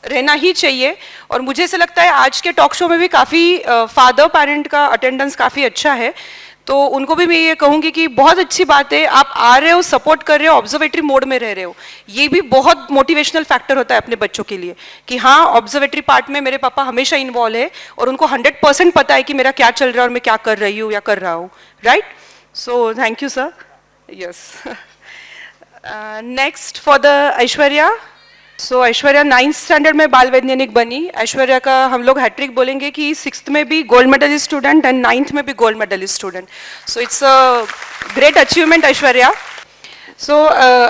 रहना ही चाहिए, और मुझे ऐसा लगता है आज के टॉक शो में भी काफ़ी फादर पेरेंट का अटेंडेंस काफ़ी अच्छा है, तो उनको भी मैं ये कहूँगी कि बहुत अच्छी बात है, आप आ रहे हो, सपोर्ट कर रहे हो, ऑब्जर्वेटरी मोड में रह रहे हो, ये भी बहुत मोटिवेशनल फैक्टर होता है अपने बच्चों के लिए कि हाँ ऑब्जर्वेटरी पार्ट में मेरे पापा हमेशा इन्वॉल्व है और उनको 100% पता है कि मेरा क्या चल रहा है और मैं क्या कर रही हूँ या कर रहा हूँ, right? So thank you sir. Yes, next for the Aishwarya. So Aishwarya 9th standard में बाल वैज्ञानिक बनी। ऐश्वर्या का हम लोग हैट्रिक बोलेंगे कि 6th में भी gold medallist student and 9th में भी gold medallist student, so it's a great achievement Aishwarya. So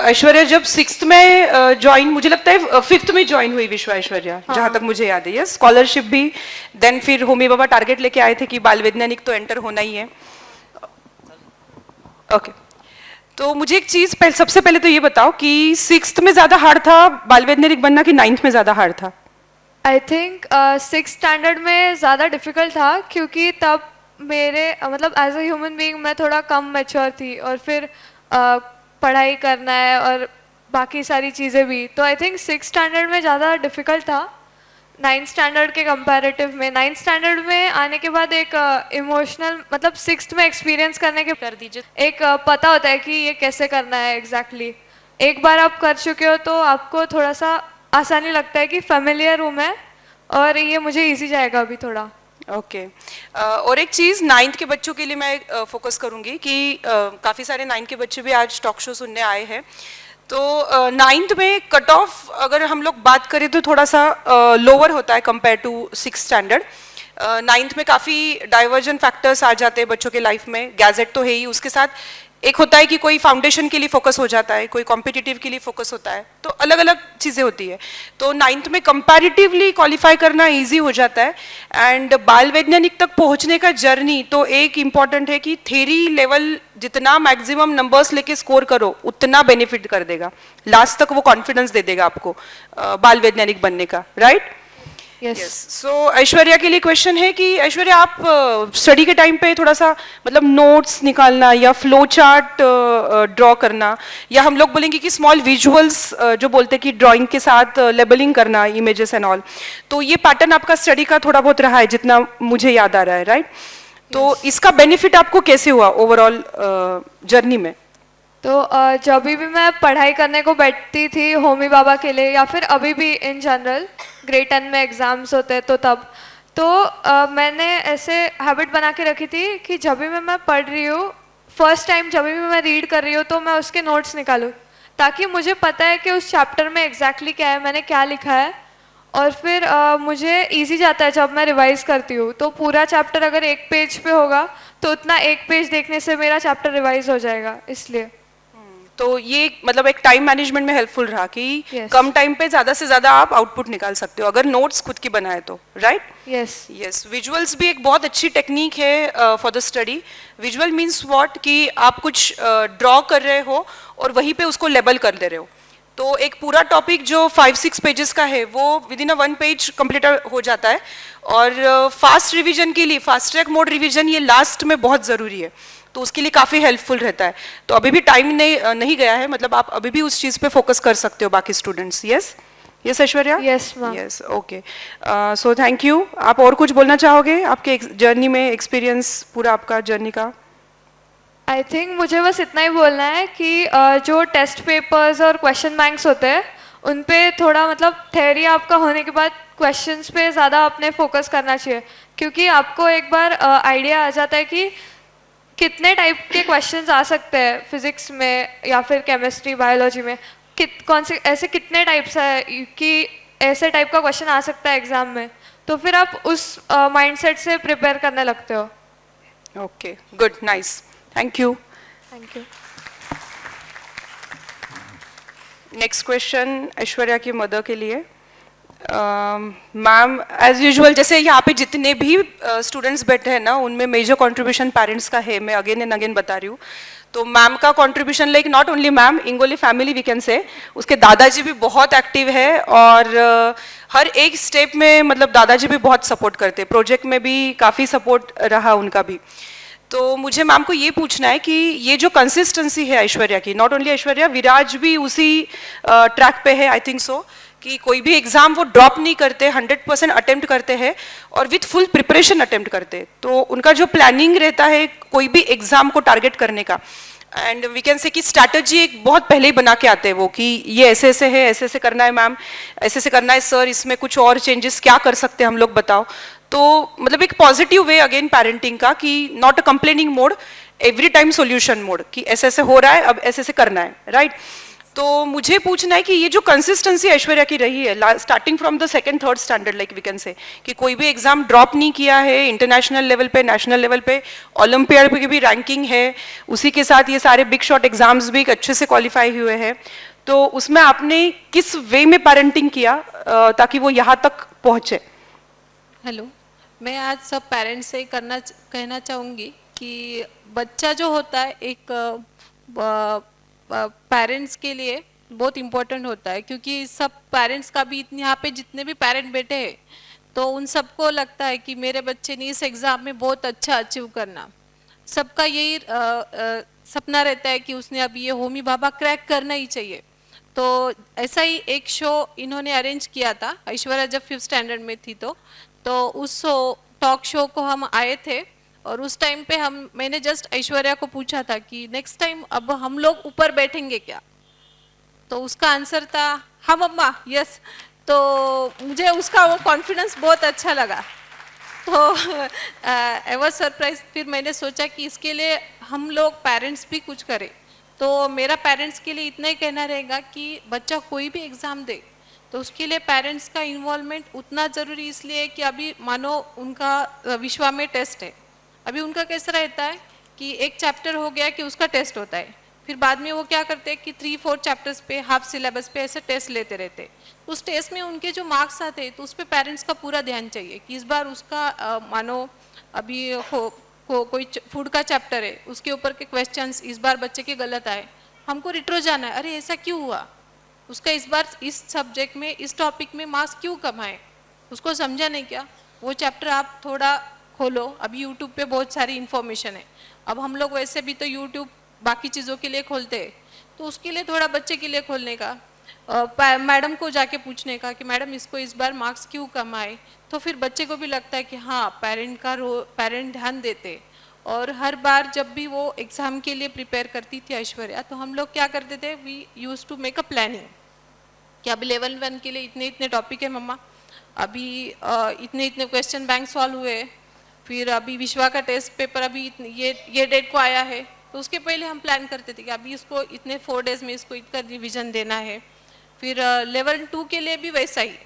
Aishwarya जब 6th में ज्वाइन, मुझे लगता है 5th में ज्वाइन हुई विश्वा ऐश्वर्या, जहाँ तक मुझे याद है, यस, स्कॉलरशिप भी, देन फिर होमी बाबा टारगेट लेके आए थे कि बाल वैज्ञानिक तो एंटर होना ही है। ओके, तो मुझे एक चीज सबसे पहले तो ये बताओ कि 6th में ज्यादा हार्ड था बाल वैज्ञानिक बनना कि 9th में ज्यादा हार्ड था? आई थिंक 6th स्टैंडर्ड में ज़्यादा डिफ़िकल्ट था, क्योंकि तब मेरे मतलब एज अ ह्यूमन बीइंग मैं थोड़ा कम मैच्योर थी, और फिर पढ़ाई करना है और बाकी सारी चीज़ें भी, तो आई थिंक 6th स्टैंडर्ड में ज़्यादा डिफ़िकल्ट था 9th स्टैंडर्ड के कंपैरेटिव में। 9th स्टैंडर्ड में आने के बाद एक इमोशनल मतलब 6th में एक्सपीरियंस करने के कर दीजिए। एक पता होता है कि ये कैसे करना है एग्जैक्टली। एक बार आप कर चुके हो तो आपको थोड़ा सा आसानी लगता है कि फेमिलियर हूँ मैं और ये मुझे इजी जाएगा अभी थोड़ा। ओके, और एक चीज़ 9th के बच्चों के लिए मैं फोकस करूँगी कि काफ़ी सारे 9th के बच्चे भी आज टॉक शो सुनने आए हैं, तो 9th में कट ऑफ अगर हम लोग बात करें तो थोड़ा सा लोअर होता है compare to 6th standard. 9th में काफ़ी डाइवर्जन फैक्टर्स आ जाते हैं बच्चों के लाइफ में, गैजेट तो है ही, उसके साथ एक होता है कि कोई फाउंडेशन के लिए फोकस हो जाता है, कोई कॉम्पिटिटिव के लिए फोकस होता है, तो अलग अलग चीज़ें होती है। तो 9th में कंपैरेटिवली क्वालिफाई करना इजी हो जाता है, एंड बाल वैज्ञानिक तक पहुंचने का जर्नी तो एक इम्पॉर्टेंट है कि थ्योरी लेवल जितना मैक्सिमम नंबर्स लेके स्कोर करो उतना बेनिफिट कर देगा, लास्ट तक वो कॉन्फिडेंस दे देगा आपको बाल वैज्ञानिक बनने का, राइट? यस। सो ऐश्वर्या के लिए क्वेश्चन है कि ऐश्वर्या आप स्टडी के टाइम पे थोड़ा सा मतलब नोट्स निकालना या फ्लो चार्ट ड्रॉ करना, या हम लोग बोलेंगे कि स्मॉल विजुअल्स जो बोलते हैं कि ड्राइंग के साथ लेबलिंग करना इमेजेस एंड ऑल, तो ये पैटर्न आपका स्टडी का थोड़ा बहुत रहा है जितना मुझे याद आ रहा है, राइट? तो इसका बेनिफिट आपको कैसे हुआ ओवरऑल जर्नी में? तो जब भी मैं पढ़ाई करने को बैठती थी होमी बाबा के लिए, या फिर अभी भी इन जनरल ग्रेड 10 में एग्ज़ाम्स होते हैं तो तब तो मैंने ऐसे हैबिट बना के रखी थी कि जब भी मैं पढ़ रही हूँ, फर्स्ट टाइम जब भी मैं रीड कर रही हूँ तो मैं उसके नोट्स निकालूँ, ताकि मुझे पता है कि उस चैप्टर में एग्जैक्टली क्या है, मैंने क्या लिखा है, और फिर मुझे इजी जाता है जब मैं रिवाइज करती हूँ। तो पूरा चैप्टर अगर एक पेज पे होगा तो उतना एक पेज देखने से मेरा चैप्टर रिवाइज हो जाएगा, इसलिए। तो ये मतलब एक टाइम मैनेजमेंट में हेल्पफुल रहा कि Yes. कम टाइम पे ज्यादा से ज्यादा आप आउटपुट निकाल सकते हो अगर नोट्स खुद की बनाए तो, राइट? यस। यस, विजुअल्स भी एक बहुत अच्छी टेक्निक है for the study. Visual means what कि आप कुछ ड्रॉ कर रहे हो और वहीं पे उसको लेबल कर दे रहे हो, तो एक पूरा टॉपिक जो 5-6 पेजेस का है वो विद इन 1 पेज कंप्लीट हो जाता है, और फास्ट रिवीजन के लिए फास्ट ट्रैक मोड रिवीजन ये लास्ट में बहुत ज़रूरी है, तो उसके लिए काफ़ी हेल्पफुल रहता है। तो अभी भी टाइम नहीं गया है, मतलब आप अभी भी उस चीज़ पे फोकस कर सकते हो बाकी students. Yes yes Aishwarya? Yes ma'am. Yes, okay, so thank you. आप और कुछ बोलना चाहोगे आपके जर्नी में, एक्सपीरियंस पूरा आपका जर्नी का? आई थिंक मुझे बस इतना ही बोलना है कि जो टेस्ट पेपर्स और क्वेश्चन बैंक्स होते हैं उन पे थोड़ा मतलब थ्योरी आपका होने के बाद क्वेश्चंस पे ज़्यादा अपने फोकस करना चाहिए, क्योंकि आपको एक बार आइडिया आ जाता है कि कितने टाइप के क्वेश्चंस आ सकते हैं फिजिक्स में या फिर केमिस्ट्री बायोलॉजी में, कौन से ऐसे कितने टाइप्स है कि ऐसे टाइप का क्वेश्चन आ सकता है एग्जाम में, तो फिर आप उस माइंडसेट से प्रिपेयर करने लगते हो। Okay, good, nice, thank you. Thank you. Next question Aishwarya की मदर के लिए। मैम एज यूजुअल जैसे यहाँ पे जितने भी स्टूडेंट्स बैठे हैं ना, उनमें मेजर कंट्रीब्यूशन पेरेंट्स का है, मैं अगेन एंड अगेन बता रही हूँ। तो मैम का contribution like not only ma'am, Ingoli family we can say, उसके दादाजी भी बहुत एक्टिव है और हर एक स्टेप में मतलब दादाजी भी बहुत सपोर्ट करते, प्रोजेक्ट में भी काफ़ी सपोर्ट रहा उनका भी। तो मुझे मैम को ये पूछना है कि ये जो कंसिस्टेंसी है ऐश्वर्या की, नॉट ओनली ऐश्वर्या, विराज भी उसी ट्रैक पे है आई थिंक सो, कि कोई भी एग्जाम वो ड्रॉप नहीं करते, 100% अटेम्प्ट करते हैं और विथ फुल प्रिपरेशन अटेम्प्ट करते। तो उनका जो प्लानिंग रहता है कोई भी एग्जाम को टारगेट करने का, एंड वी कैन से कि स्ट्रैटेजी एक बहुत पहले ही बना के आते हैं वो, कि ये ऐसे ऐसे है, ऐसे ऐसे करना है मैम, ऐसे ऐसे करना है सर, इसमें कुछ और चेंजेस क्या कर सकते हैं हम लोग बताओ। तो मतलब एक पॉजिटिव वे अगेन पेरेंटिंग का, कि not a complaining mode, every time solution mode, कि ऐसे ऐसे हो रहा है अब ऐसे ऐसे करना है, राइट। तो मुझे पूछना है कि ये जो कंसिस्टेंसी ऐश्वर्या की रही है starting from the second third standard, like we can say कि कोई भी एग्जाम ड्रॉप नहीं किया है, इंटरनेशनल लेवल पे, नेशनल लेवल पे, ओलंपियाड पे भी रैंकिंग है, उसी के साथ ये सारे बिग शॉट एग्जाम्स भी अच्छे से क्वालिफाई हुए हैं। तो उसमें आपने किस वे में पेरेंटिंग किया ताकि वो यहाँ तक पहुँचे? हेलो, मैं आज सब पेरेंट्स से कहना चाहूँगी कि बच्चा जो होता है एक पेरेंट्स के लिए बहुत इम्पोर्टेंट होता है, क्योंकि सब पेरेंट्स का भी यहाँ पे जितने भी पेरेंट बैठे हैं तो उन सबको लगता है कि मेरे बच्चे ने इस एग्ज़ाम में बहुत अच्छा अचीव करना, सबका यही सपना रहता है कि उसने अभी ये होमी भाभा क्रैक करना ही चाहिए। तो ऐसा ही एक शो इन्होंने अरेंज किया था, ऐश्वर्या जब 5th स्टैंडर्ड में थी तो उस टॉक शो को हम आए थे और उस टाइम पे मैंने जस्ट ऐश्वर्या को पूछा था कि नेक्स्ट टाइम अब हम लोग ऊपर बैठेंगे क्या, तो उसका आंसर था हाँ मम्मा यस। तो मुझे उसका वो कॉन्फिडेंस बहुत अच्छा लगा, तो आई वाज सरप्राइज। फिर मैंने सोचा कि इसके लिए हम लोग पेरेंट्स भी कुछ करें। तो मेरा पेरेंट्स के लिए इतना ही कहना रहेगा कि बच्चा कोई भी एग्ज़ाम दे तो उसके लिए पेरेंट्स का इन्वॉल्वमेंट उतना ज़रूरी इसलिए है कि अभी मानो उनका विश्वा में टेस्ट है, अभी उनका कैसा रहता है कि एक चैप्टर हो गया कि उसका टेस्ट होता है, फिर बाद में वो क्या करते हैं कि 3-4 चैप्टर्स पे हाफ सिलेबस पे ऐसे टेस्ट लेते रहते, तो उस टेस्ट में उनके जो मार्क्स आते हैं तो उस पर पेरेंट्स का पूरा ध्यान चाहिए कि इस बार उसका मानो अभी कोई फूड का चैप्टर है, उसके ऊपर के क्वेश्चंस इस बार बच्चे के गलत आए, हमको रिट्रो जाना है, अरे ऐसा क्यों हुआ, उसका इस बार इस सब्जेक्ट में इस टॉपिक में मार्क्स क्यों कम आए, उसको समझा नहीं क्या। वो चैप्टर आप थोड़ा खोलो, अभी यूट्यूब पे बहुत सारी इन्फॉर्मेशन है, अब हम लोग वैसे भी तो यूट्यूब बाकी चीज़ों के लिए खोलते हैं, तो उसके लिए थोड़ा बच्चे के लिए खोलने का, मैडम को जाके पूछने का कि मैडम इसको इस बार मार्क्स क्यों कम आए, तो फिर बच्चे को भी लगता है कि हाँ पेरेंट ध्यान देते। और हर बार जब भी वो एग्ज़ाम के लिए प्रिपेयर करती थी ऐश्वर्या, तो हम लोग क्या करते थे, we use to make a planning कि अभी लेवल 1 के लिए इतने इतने टॉपिक है मम्मा, अभी इतने इतने क्वेश्चन बैंक सॉल्व हुए, फिर अभी विश्वा का टेस्ट पेपर अभी ये डेट को आया है, तो उसके पहले हम प्लान करते थे कि अभी इसको इतने 4 डेज में इसको इतना रिवीजन देना है। फिर लेवल 2 के लिए भी वैसा ही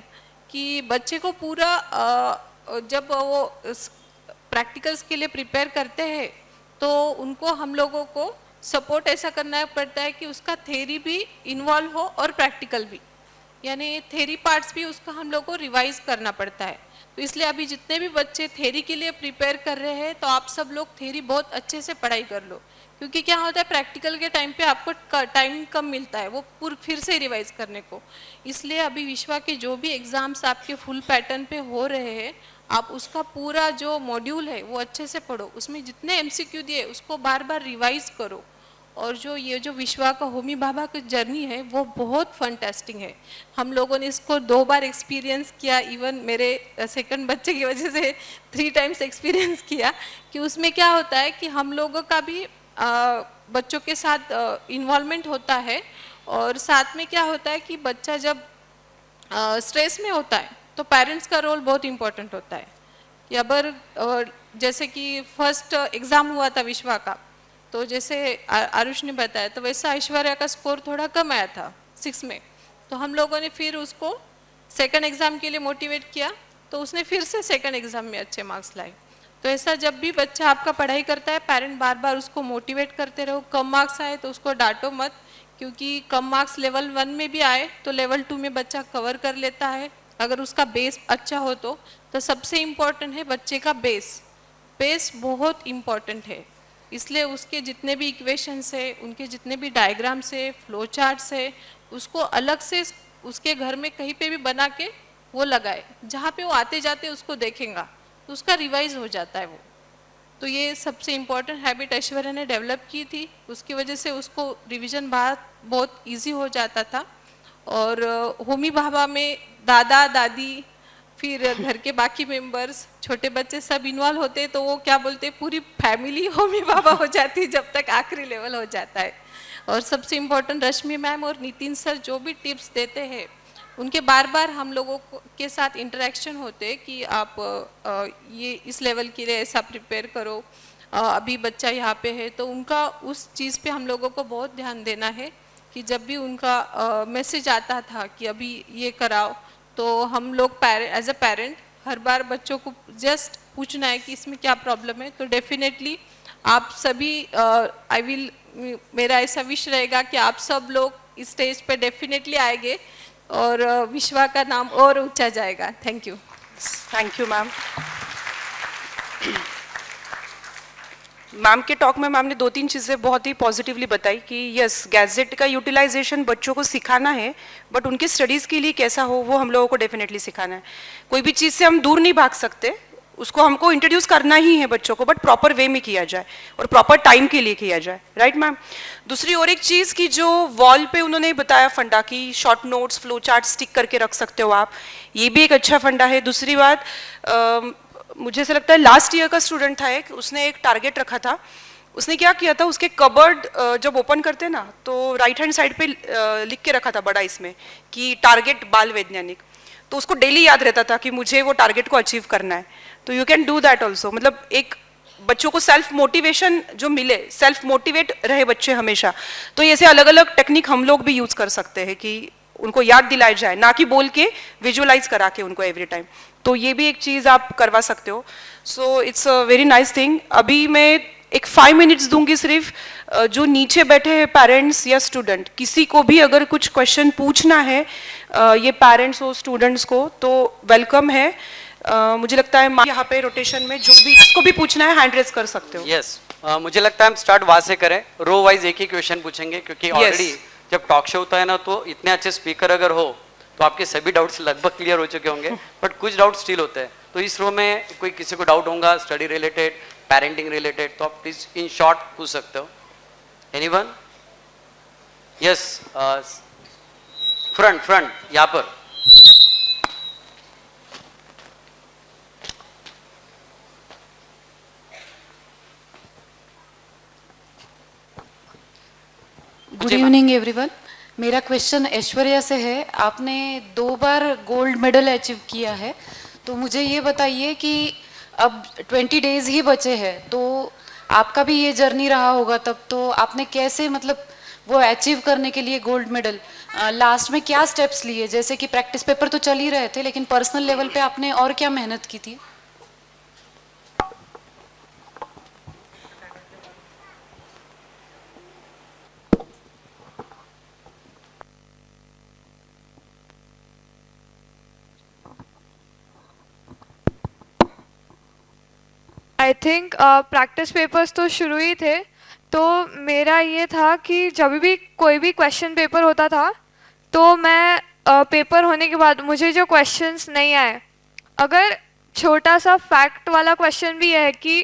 कि बच्चे को पूरा जब वो प्रैक्टिकल्स के लिए प्रिपेयर करते हैं तो उनको हम लोगों को सपोर्ट ऐसा करना पड़ता है कि उसका थ्योरी भी इन्वॉल्व हो और प्रैक्टिकल भी, यानी थ्योरी पार्ट्स भी उसका हम लोग को रिवाइज करना पड़ता है। तो इसलिए अभी जितने भी बच्चे थ्योरी के लिए प्रिपेयर कर रहे हैं तो आप सब लोग थ्योरी बहुत अच्छे से पढ़ाई कर लो, क्योंकि क्या होता है प्रैक्टिकल के टाइम पे आपको टाइम कम मिलता है वो फिर से रिवाइज करने को। इसलिए अभी विश्वा के जो भी एग्ज़ाम्स आपके फुल पैटर्न पे हो रहे हैं, आप उसका पूरा जो मॉड्यूल है वो अच्छे से पढ़ो, उसमें जितने MCQ दिए उसको बार बार रिवाइज करो। और ये जो विश्वा का होमी भाभा की जर्नी है वो बहुत फंटास्टिंग है, हम लोगों ने इसको 2 बार एक्सपीरियंस किया, इवन मेरे सेकंड बच्चे की वजह से 3 टाइम्स एक्सपीरियंस किया कि उसमें क्या होता है कि हम लोगों का भी बच्चों के साथ इन्वॉल्वमेंट होता है, और साथ में क्या होता है कि बच्चा जब स्ट्रेस में होता है तो पेरेंट्स का रोल बहुत इम्पोर्टेंट होता है। या अगर जैसे कि फर्स्ट एग्ज़ाम हुआ था विश्वा का, तो जैसे आरुष ने बताया तो वैसा ऐश्वर्या का स्कोर थोड़ा कम आया था 6 में, तो हम लोगों ने फिर उसको सेकंड एग्ज़ाम के लिए मोटिवेट किया, तो उसने फिर से सेकंड एग्ज़ाम में अच्छे मार्क्स लाए। तो ऐसा जब भी बच्चा आपका पढ़ाई करता है पेरेंट बार बार उसको मोटिवेट करते रहो, कम मार्क्स आए तो उसको डांटो मत, क्योंकि कम मार्क्स लेवल 1 में भी आए तो लेवल 2 में बच्चा कवर कर लेता है, अगर उसका बेस अच्छा हो तो सबसे इम्पोर्टेंट है बच्चे का बेस बहुत इम्पोर्टेंट है। इसलिए उसके जितने भी इक्वेशंस है, उनके जितने भी डायग्राम्स है, फ्लो चार्ट्स है, उसको अलग से उसके घर में कहीं पे भी बना के वो लगाए, जहाँ पे वो आते जाते उसको देखेगा तो उसका रिवाइज हो जाता है वो। तो ये सबसे इम्पोर्टेंट हैबिट ऐश्वर्या ने डेवलप की थी, उसकी वजह से उसको रिवीजन बहुत इजी हो जाता था। और होमी भाभा में दादा दादी फिर घर के बाकी मेंबर्स, छोटे बच्चे सब इन्वॉल्व होते हैं, तो वो क्या बोलते हैं, पूरी फैमिली होमी भाभा हो जाती है जब तक आखिरी लेवल हो जाता है। और सबसे इम्पोर्टेंट रश्मि मैम और नितिन सर जो भी टिप्स देते हैं, उनके बार बार हम लोगों के साथ इंटरेक्शन होते कि आप ये इस लेवल के लिए ऐसा प्रिपेयर करो, अभी बच्चा यहाँ पे है, तो उनका उस चीज़ पे हम लोगों को बहुत ध्यान देना है कि जब भी उनका मैसेज आता था कि अभी ये कराओ, तो हम लोग एज अ पेरेंट हर बार बच्चों को जस्ट पूछना है कि इसमें क्या प्रॉब्लम है। तो डेफिनेटली आप सभी मेरा ऐसा विश रहेगा कि आप सब लोग इस स्टेज पे डेफिनेटली आएंगे और विश्वा का नाम और ऊंचा जाएगा। Thank you ma'am. मैम के टॉक में मैम ने 2-3 चीज़ें बहुत ही पॉजिटिवली बताई कि यस, गैजेट का यूटिलाइजेशन बच्चों को सिखाना है, बट उनके स्टडीज़ के लिए कैसा हो वो हम लोगों को डेफिनेटली सिखाना है। कोई भी चीज़ से हम दूर नहीं भाग सकते, उसको हमको इंट्रोड्यूस करना ही है बच्चों को, बट प्रॉपर वे में किया जाए और प्रॉपर टाइम के लिए किया जाए, राइट मैम। दूसरी और एक चीज़ की जो वॉल पे उन्होंने बताया फंडा की short notes flow chart stick करके रख सकते हो आप, ये भी एक अच्छा फंडा है। दूसरी बात, मुझे ऐसा लगता है लास्ट ईयर का स्टूडेंट था एक, उसने एक टारगेट रखा था। उसने क्या किया था, उसके कबर्ड जब ओपन करते ना तो राइट हैंड साइड पे लिख के रखा था बड़ा इसमें कि टारगेट बाल वैज्ञानिक, तो उसको डेली याद रहता था कि मुझे वो टारगेट को अचीव करना है। तो you can do that also, मतलब एक बच्चों को सेल्फ मोटिवेशन जो मिले, सेल्फ मोटिवेट रहे बच्चे हमेशा, तो ऐसे अलग अलग टेक्निक हम लोग भी यूज कर सकते हैं कि उनको याद दिलाया जाए, ना कि बोल के विजुअलाइज करा के उनको एवरी टाइम। तो ये भी एक चीज़ आप करवा सकते हो। सो it's a very nice thing. अभी मैं एक 5 मिनट्स दूंगी सिर्फ, जो नीचे बैठे हैं पेरेंट्स या स्टूडेंट, किसी को भी अगर कुछ क्वेश्चन पूछना है, ये पेरेंट्स हो स्टूडेंट्स को, तो वेलकम है। मुझे लगता है यहाँ पे रोटेशन में जो भी इसको भी पूछना है हैंड रेज कर सकते हो। यस, मुझे लगता है हम स्टार्ट वहाँ से करें, रो वाइज एक ही क्वेश्चन पूछेंगे, क्योंकि ऑलरेडी जब टॉक शो होता है ना तो इतने अच्छे स्पीकर अगर हो तो आपके सभी डाउट्स लगभग क्लियर हो चुके होंगे, बट कुछ डाउट स्टिल होते हैं। तो इस रो में कोई किसी को डाउट होगा स्टडी रिलेटेड, पेरेंटिंग रिलेटेड, तो आप प्लीज इन शॉर्ट पूछ सकते हो। एनीवन? यस, फ्रंट यहाँ पर। Good evening everyone. मेरा क्वेश्चन ऐश्वर्या से है। आपने 2 बार गोल्ड मेडल अचीव किया है, तो मुझे ये बताइए कि अब 20 डेज ही बचे हैं, तो आपका भी ये जर्नी रहा होगा तब, तो आपने कैसे मतलब वो अचीव करने के लिए गोल्ड मेडल लास्ट में क्या स्टेप्स लिए? जैसे कि प्रैक्टिस पेपर तो चल ही रहे थे, लेकिन पर्सनल लेवल पे आपने और क्या मेहनत की थी? आई थिंक प्रैक्टिस पेपर्स तो शुरू ही थे, तो मेरा ये था कि जब भी कोई भी क्वेश्चन पेपर होता था तो मैं पेपर होने के बाद मुझे जो क्वेश्चंस नहीं आए, अगर छोटा सा फैक्ट वाला क्वेश्चन भी है कि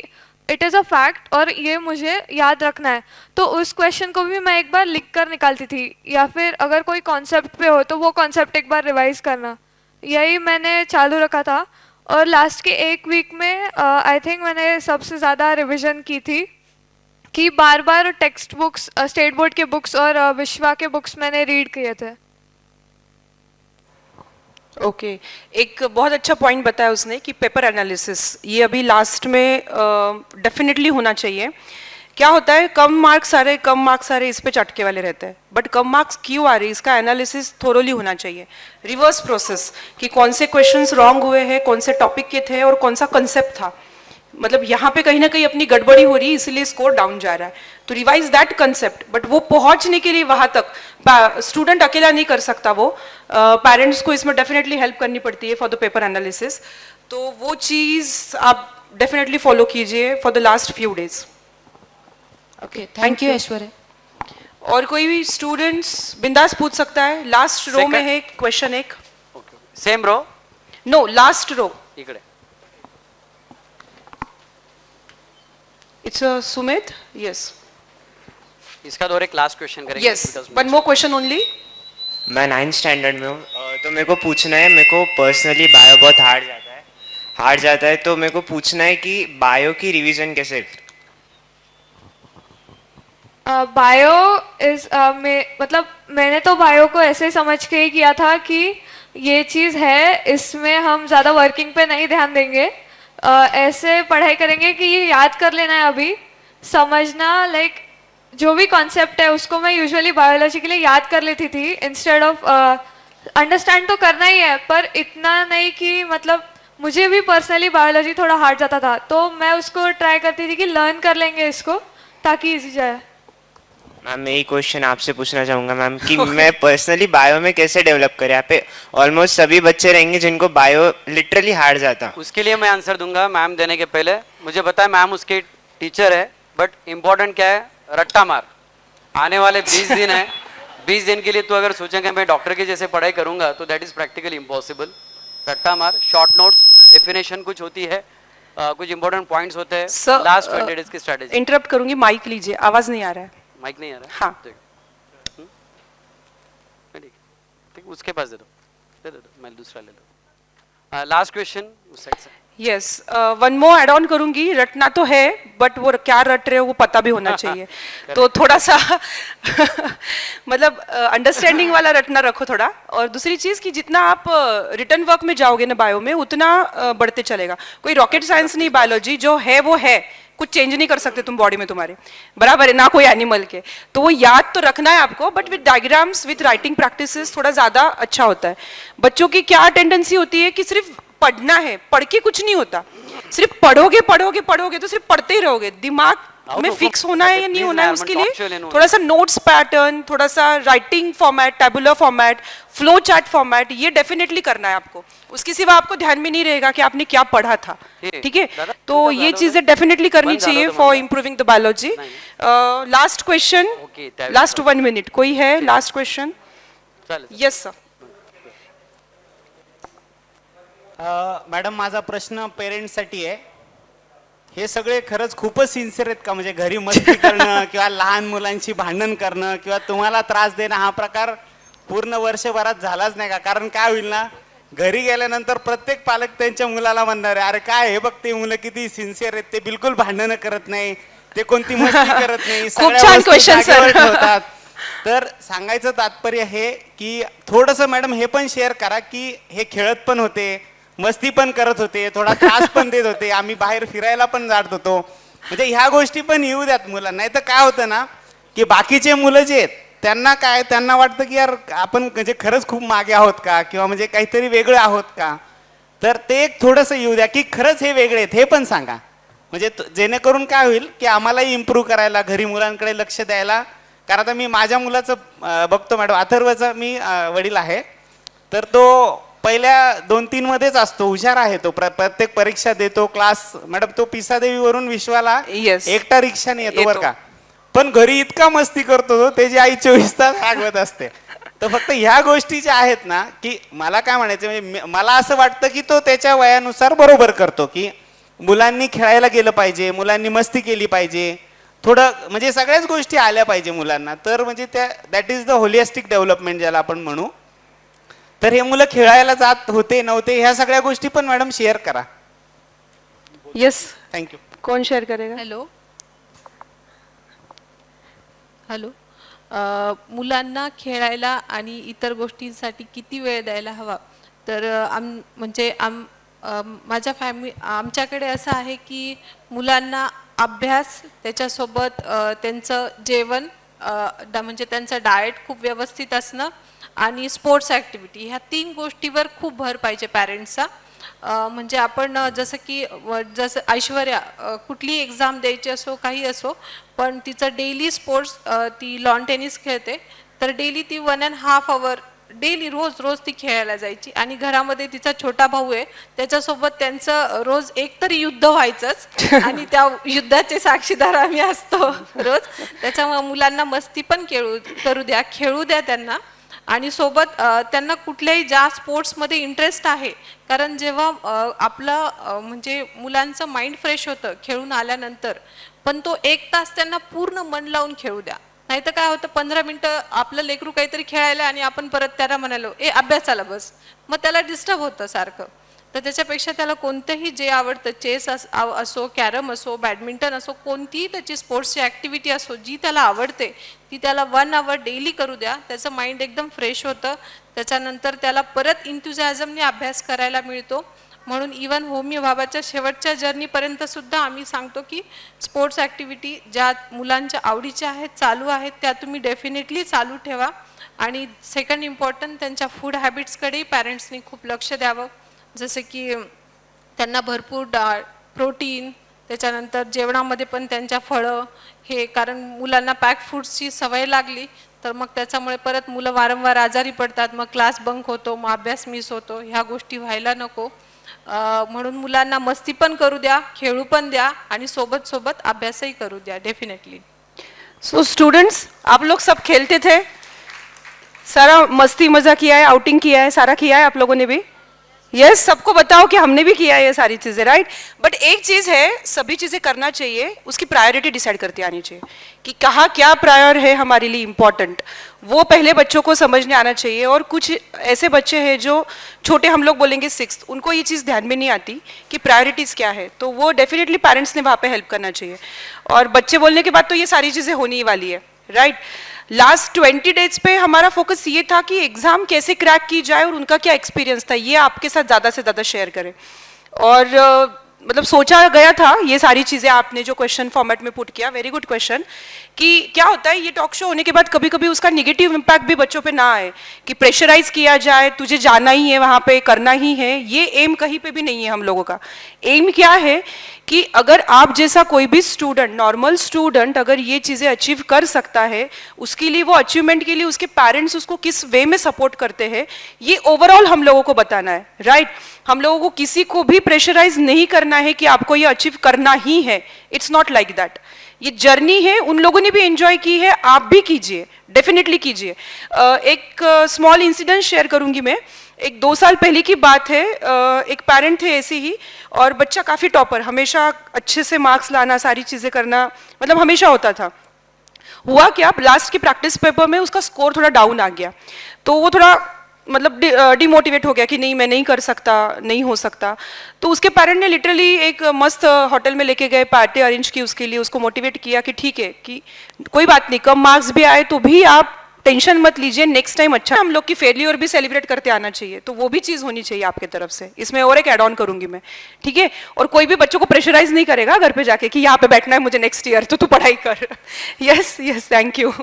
इट इज़ अ फैक्ट और ये मुझे याद रखना है, तो उस क्वेश्चन को भी मैं एक बार लिख कर निकालती थी, या फिर अगर कोई कॉन्सेप्ट पे हो तो वो कॉन्सेप्ट एक बार रिवाइज करना, यही मैंने चालू रखा था। और लास्ट के 1 वीक में आई थिंक मैंने सबसे ज़्यादा रिवीजन की थी कि बार बार टेक्स्ट बुक्स, स्टेट बोर्ड के बुक्स और विश्वा के बुक्स मैंने रीड किए थे। ओके, एक बहुत अच्छा पॉइंट बताया उसने कि पेपर एनालिसिस, ये अभी लास्ट में डेफिनेटली होना चाहिए। क्या होता है, कम मार्क्स आ रहे इस पे चटके वाले रहते हैं, बट कम मार्क्स क्यों आ रहे, इसका एनालिसिस थोरोली होना चाहिए। रिवर्स प्रोसेस कि कौन से क्वेश्चंस रॉन्ग हुए हैं, कौन से टॉपिक के थे और कौन सा कंसेप्ट था, मतलब यहाँ पे कहीं ना कहीं अपनी गड़बड़ी हो रही है इसलिए स्कोर डाउन जा रहा है, तो रिवाइज दैट कंसेप्ट। बट वो पहुंचने के लिए वहां तक स्टूडेंट अकेला नहीं कर सकता, वो पेरेंट्स को इसमें डेफिनेटली हेल्प करनी पड़ती है फॉर द पेपर एनालिसिस। तो वो चीज़ आप डेफिनेटली फॉलो कीजिए for the last few days. Okay, thank you Aishwarya. और कोई भी स्टूडेंट्स बिंदास पूछ सकता है। लास्ट रो में है क्वेश्चन एक। Same row, no, last row. इकडे इट्स सुमित, यस इसका और एक लास्ट क्वेश्चन करेंगे। Yes, one more question only. मैं 9th स्टैंडर्ड में हूँ, तो मेरे को पूछना है, मेरे को पर्सनली बायो बहुत हार्ड जाता है, तो मेरे को पूछना है कि बायो की रिवीजन कैसे। बायो इज मतलब मैंने तो बायो को ऐसे समझ के ही किया था कि ये चीज़ है, इसमें हम ज़्यादा वर्किंग पे नहीं ध्यान देंगे, ऐसे पढ़ाई करेंगे कि ये याद कर लेना है, अभी समझना, लाइक जो भी कॉन्सेप्ट है उसको मैं यूजुअली बायोलॉजी के लिए याद कर लेती थी इंस्टेड ऑफ अंडरस्टैंड तो करना ही है, पर इतना नहीं कि मतलब मुझे भी पर्सनली बायोलॉजी थोड़ा हार्ड जाता था, तो मैं उसको ट्राई करती थी कि लर्न कर लेंगे इसको ताकि इजी जाए। मैम मैं यही क्वेश्चन आपसे पूछना चाहूँगा मैम कि मैं पर्सनली बायो में कैसे डेवलप करें। यहाँ पे ऑलमोस्ट सभी बच्चे रहेंगे जिनको बायो लिटरली हार्ड जाता। उसके लिए मैं आंसर दूंगा मैम देने के पहले। मुझे पता है मैम उसके टीचर है, बट इम्पोर्टेंट क्या है, रट्टा मार। आने वाले 20 दिन है, 20 दिन के लिए तू अगर सोचेंगे मैं डॉक्टर के जैसे पढ़ाई करूंगा तो दैट इज प्रैक्टिकली इम्पॉसिबल। रट्टा मार, शॉर्ट नोट्स, डेफिनेशन कुछ होती है, कुछ इंपॉर्टेंट पॉइंट्स होते हैं, लास्ट 20 डेज की स्ट्रेटेजी। इंटरप्ट करूंगी, माइक लीजिए, आवाज नहीं आ रहा है। माइक नहीं आ रहा है? हाँ। ठीक, उसके पास दे दो, मैं दूसरा ले लो। लास्ट क्वेश्चन उस साइड से। Yes, one more add on करूंगी। रटना तो है, बट वो क्या रट रहे हो वो पता भी होना चाहिए, तो थोड़ा सा मतलब अंडरस्टैंडिंग वाला रटना रखो थोड़ा। और दूसरी चीज कि जितना आप रिटर्न वर्क में जाओगे ना बायो में, उतना बढ़ते चलेगा। कोई रॉकेट साइंस नहीं बायोलॉजी, जो है वो है, कुछ चेंज नहीं कर सकते तुम बॉडी में तुम्हारे, बराबर है ना, कोई एनिमल के। तो वो याद तो रखना है आपको, but with diagrams, with writing practices थोड़ा ज्यादा अच्छा होता है। बच्चों की क्या टेंडेंसी होती है कि सिर्फ पढ़ना है, पढ़ के कुछ नहीं होता, सिर्फ पढ़ोगे पढ़ोगे पढ़ोगे तो सिर्फ पढ़ते ही रहोगे। दिमाग में फिक्स होना है या नहीं होना है, उसके लिए थोड़ा सा नोट्स पैटर्न, थोड़ा सा writing format, tabular format, flow chart format, ये डेफिनेटली करना है आपको। उसके सिवा आपको ध्यान में नहीं रहेगा कि आपने क्या पढ़ा था, ठीक है। तो ये चीजें डेफिनेटली करनी चाहिए for improving the biology. Last question, last 1 minute, कोई है last question? Yes sir. Madam माझा प्रश्न पेरेंट्ससाठी आहे, हे सगळे खरंच खूपच सिन्सिअर आहेत का? म्हणजे घरी मस्ती करणं किंवा लहान मुलांशी भांडण करणं किंवा तुम्हाला त्रास देणं हा प्रकार पूर्ण वर्षभरात झालाच नाही का? कारण काय होईल ना, घरी गेल्यानंतर प्रत्येक पालक त्यांच्या मुलाला म्हणणार आहे, अरे काय हे बघ ते मुलं किती सिन्सिअर आहेत, ते बिलकुल भांडणं करत नाही, ते कोणती मस्ती करत नाही, छान question, sir. ठेवतात. तर सांगायचं तात्पर्य हे की थोडंसं मॅडम हे पण शेअर करा की हे खेळत पण होते, मस्ती पण करत होते, थोडा त्रास पण देत होते, आम्ही बाहेर फिरायला पण जात होतो, म्हणजे ह्या गोष्टी पण येऊ द्यात मुलांना. नाही तर काय होतं ना की बाकीचे मुलं जे आहेत त्यांना काय, त्यांना वाटतं की यार आपण म्हणजे खरंच खूप मागे आहोत का, किंवा म्हणजे काहीतरी वेगळे आहोत का. तर ते एक थोडंसं येऊ द्या की खरंच हे वेगळे आहेत हे पण सांगा, म्हणजे जेणेकरून काय होईल की आम्हालाही इम्प्रूव्ह करायला, घरी मुलांकडे लक्ष द्यायला. कारण आता मी माझ्या मुलाचं बघतो मॅडम, अथर्वचा मी वडील आहे, तर तो पहिल्या 2-3 मध्येच असतो, हुशार आहे तो, प्रत्येक परीक्षा देतो, क्लास. मॅडम तो पिसादेवीवरून विश्वाला एकटा रिक्षाने येतो बरं का, पण घरी इतका मस्ती करतो तो, त्याची आई 24 तास रागवत असते. तर फक्त ह्या गोष्टी ज्या आहेत ना, की मला काय म्हणायचं, म्हणजे मला असं वाटतं की तो त्याच्या वयानुसार बरोबर करतो, की मुलांनी खेळायला गेलं पाहिजे, मुलांनी मस्ती केली पाहिजे, थोडं म्हणजे सगळ्याच गोष्टी आल्या पाहिजे मुलांना, तर म्हणजे त्या that is the holistic development ज्याला आपण म्हणू. तर हे मुलं खेळायला जात होते नव्हते ह्या सगळ्या गोष्टी पण मॅडम शेअर करा. Yes, thank you. कोण शेअर करेगा? हॅलो हॅलो मुलांना खेळायला आणि इतर गोष्टींसाठी किती वेळ द्यायला हवा, तर माझ्या आमच्याकडे असं आहे की मुलांना अभ्यास, त्याच्यासोबत त्यांचं जेवण, म्हणजे त्यांचं डाएट खूप व्यवस्थित असणं आणि स्पोर्ट्स ॲक्टिव्हिटी, ह्या 3 गोष्टीवर खूप भर पाहिजे पॅरेंट्सचा. म्हणजे आपण जसं ऐश्वर्या कुठली एक्झाम द्यायची असो, काही असो, पण तिचं डेली स्पोर्ट्स, ती लॉन टेनिस खेळते, तर डेली ती 1.5 hour डेली रोज रोज ती खेळायला जायची आणि घरामध्ये तिचा छोटा भाऊ आहे त्याच्यासोबत त्यांचं रोज एक तरी युद्ध व्हायचंच आणि त्या युद्धाचे साक्षीदार आम्ही असतो रोज. त्याच्यामुळे मुलांना मस्ती पण करू द्या, खेळू द्या त्यांना आणि सोबत त्यांना कुठल्याही ज्या स्पोर्ट्समध्ये इंटरेस्ट आहे, कारण जेव्हा आपलं म्हणजे मुलांचं माइंड फ्रेश होतं खेळून आल्यानंतर, पण तो 1 तास त्यांना पूर्ण मन लावून खेळू द्या. नाही तर काय होतं 15 मिनिटं आपलं लेकरू काहीतरी खेळायला आणि आपण परत त्याला म्हणालो अभ्यासाला बस, मग त्याला डिस्टर्ब होतं सारखं. तर त्याच्यापेक्षा त्याला कोणतंही जे आवडतं, चेस असो, कॅरम असो, बॅडमिंटन असो, कोणतीही त्याची स्पोर्ट्सची ॲक्टिव्हिटी असो जी त्याला आवडते ती त्याला 1 hour डेली करू द्या. त्याचं माइंड एकदम फ्रेश होतं, त्याच्यानंतर त्याला परत इंथुझॅझमने अभ्यास करायला मिळतो. म्हणून इवन होमी भाबाच्या शेवटच्या जर्नीपर्यंत सुद्धा आम्ही सांगतो की स्पोर्ट्स ॲक्टिव्हिटी ज्या मुलांच्या आवडीच्या आहेत, चालू आहेत, त्या तुम्ही डेफिनेटली चालू ठेवा. आणि सेकंड इम्पॉर्टंट त्यांच्या फूड हॅबिट्सकडेही पॅरेंट्सनी खूप लक्ष द्यावं. जसं की त्यांना भरपूर प्रोटीन, त्याच्यानंतर जेवणामध्ये पण त्यांच्या फळं हे, कारण मुलांना पॅक फूड्सची सवय लागली तर मग त्याच्यामुळे परत मुलं वारंवार आजारी पडतात, मग क्लास बंक होतो, मग अभ्यास मिस होतो. ह्या गोष्टी व्हायला नको. म्हणून मुलांना मस्ती पण करू द्या, खेळू पण द्या आणि सोबत सोबत अभ्यासही करू द्या डेफिनेटली. सो स्टूडेंट्स, आप लोग सब खेलते थे, सारा मस्ती मजा किया है, आउटिंग किया है, सारा किया है आप लोगों ने भी? यस, सबको बताओ कि हमने भी किया है ये सारी चीज़ें, राइट. बट एक चीज़ है, सभी चीज़ें करना चाहिए, उसकी प्रायोरिटी डिसाइड करती आनी चाहिए कि कहाँ क्या प्रायर है हमारे लिए इम्पॉर्टेंट, वो पहले बच्चों को समझने आना चाहिए. और कुछ ऐसे बच्चे हैं जो छोटे, हम लोग बोलेंगे 6th, उनको ये चीज़ ध्यान में नहीं आती कि प्रायोरिटीज़ क्या है, तो वो डेफिनेटली पेरेंट्स ने वहाँ पे हेल्प करना चाहिए. और बच्चे बोलने के बाद तो ये सारी चीज़ें होने ही वाली है, राइट. लास्ट 20 डेज पे हमारा फोकस ये था कि एग्ज़ाम कैसे क्रैक की जाए और उनका क्या एक्सपीरियंस था, ये आपके साथ ज़्यादा से ज़्यादा शेयर करें. और मतलब सोचा गया था ये सारी चीज़ें आपने जो क्वेश्चन फॉर्मेट में पुट किया, वेरी गुड क्वेश्चन. कि क्या होता है ये टॉक शो होने के बाद कभी कभी उसका नेगेटिव इम्पैक्ट भी बच्चों पे ना आए कि प्रेशराइज किया जाए, तुझे जाना ही है वहाँ पे, करना ही है. ये एम कहीं पे भी नहीं है हम लोगों का. एम क्या है कि अगर आप जैसा कोई भी स्टूडेंट, नॉर्मल स्टूडेंट अगर ये चीज़ें अचीव कर सकता है, उसके लिए वो अचीवमेंट के लिए उसके पेरेंट्स उसको किस वे में सपोर्ट करते हैं, ये ओवरऑल हम लोगों को बताना है, राइट. हम लोगों को किसी को भी प्रेशराइज नहीं करना है कि आपको ये अचीव करना ही है. It's not like that. ये जर्नी है, उन लोगों ने भी एंजॉय की है, आप भी कीजिए, डेफिनेटली कीजिए. एक स्मॉल इंसिडेंट शेयर करूंगी मैं. एक 2 साल पहले की बात है. एक पेरेंट थे ऐसे ही, और बच्चा काफ़ी टॉपर, हमेशा अच्छे से मार्क्स लाना, सारी चीज़ें करना, मतलब हमेशा होता था. हुआ क्या, लास्ट के प्रैक्टिस पेपर में उसका स्कोर थोड़ा डाउन आ गया, तो वो थोड़ा मतलब डिमोटिवेट हो गया कि नहीं मैं नहीं कर सकता, नहीं हो सकता. तो उसके पेरेंट ने लिटरली एक मस्त होटल में लेके गए, पार्टी अरेंज की उसके लिए, उसको मोटिवेट किया कि ठीक है कि कोई बात नहीं, कम मार्क्स भी आए तो भी आप टेंशन मत लीजिए, नेक्स्ट टाइम अच्छा. हम लोग की फेलियर भी सेलिब्रेट करते आना चाहिए, तो वो भी चीज़ होनी चाहिए आपके तरफ से. इसमें और एक एड ऑन करूंगी मैं, ठीक है. और कोई भी बच्चों को प्रेशराइज नहीं करेगा घर पे जाके कि यहाँ पे बैठना है मुझे नेक्स्ट ईयर, तो तू पढ़ाई कर. Yes yes, thank you.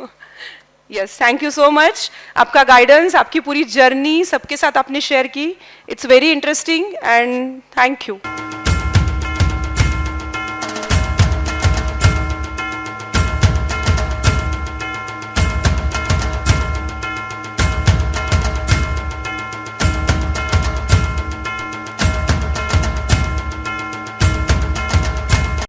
Yes, thank you so much. आपका गाइडेंस, आपकी पूरी जर्नी सबके साथ आपने शेयर की. It's very interesting and thank you.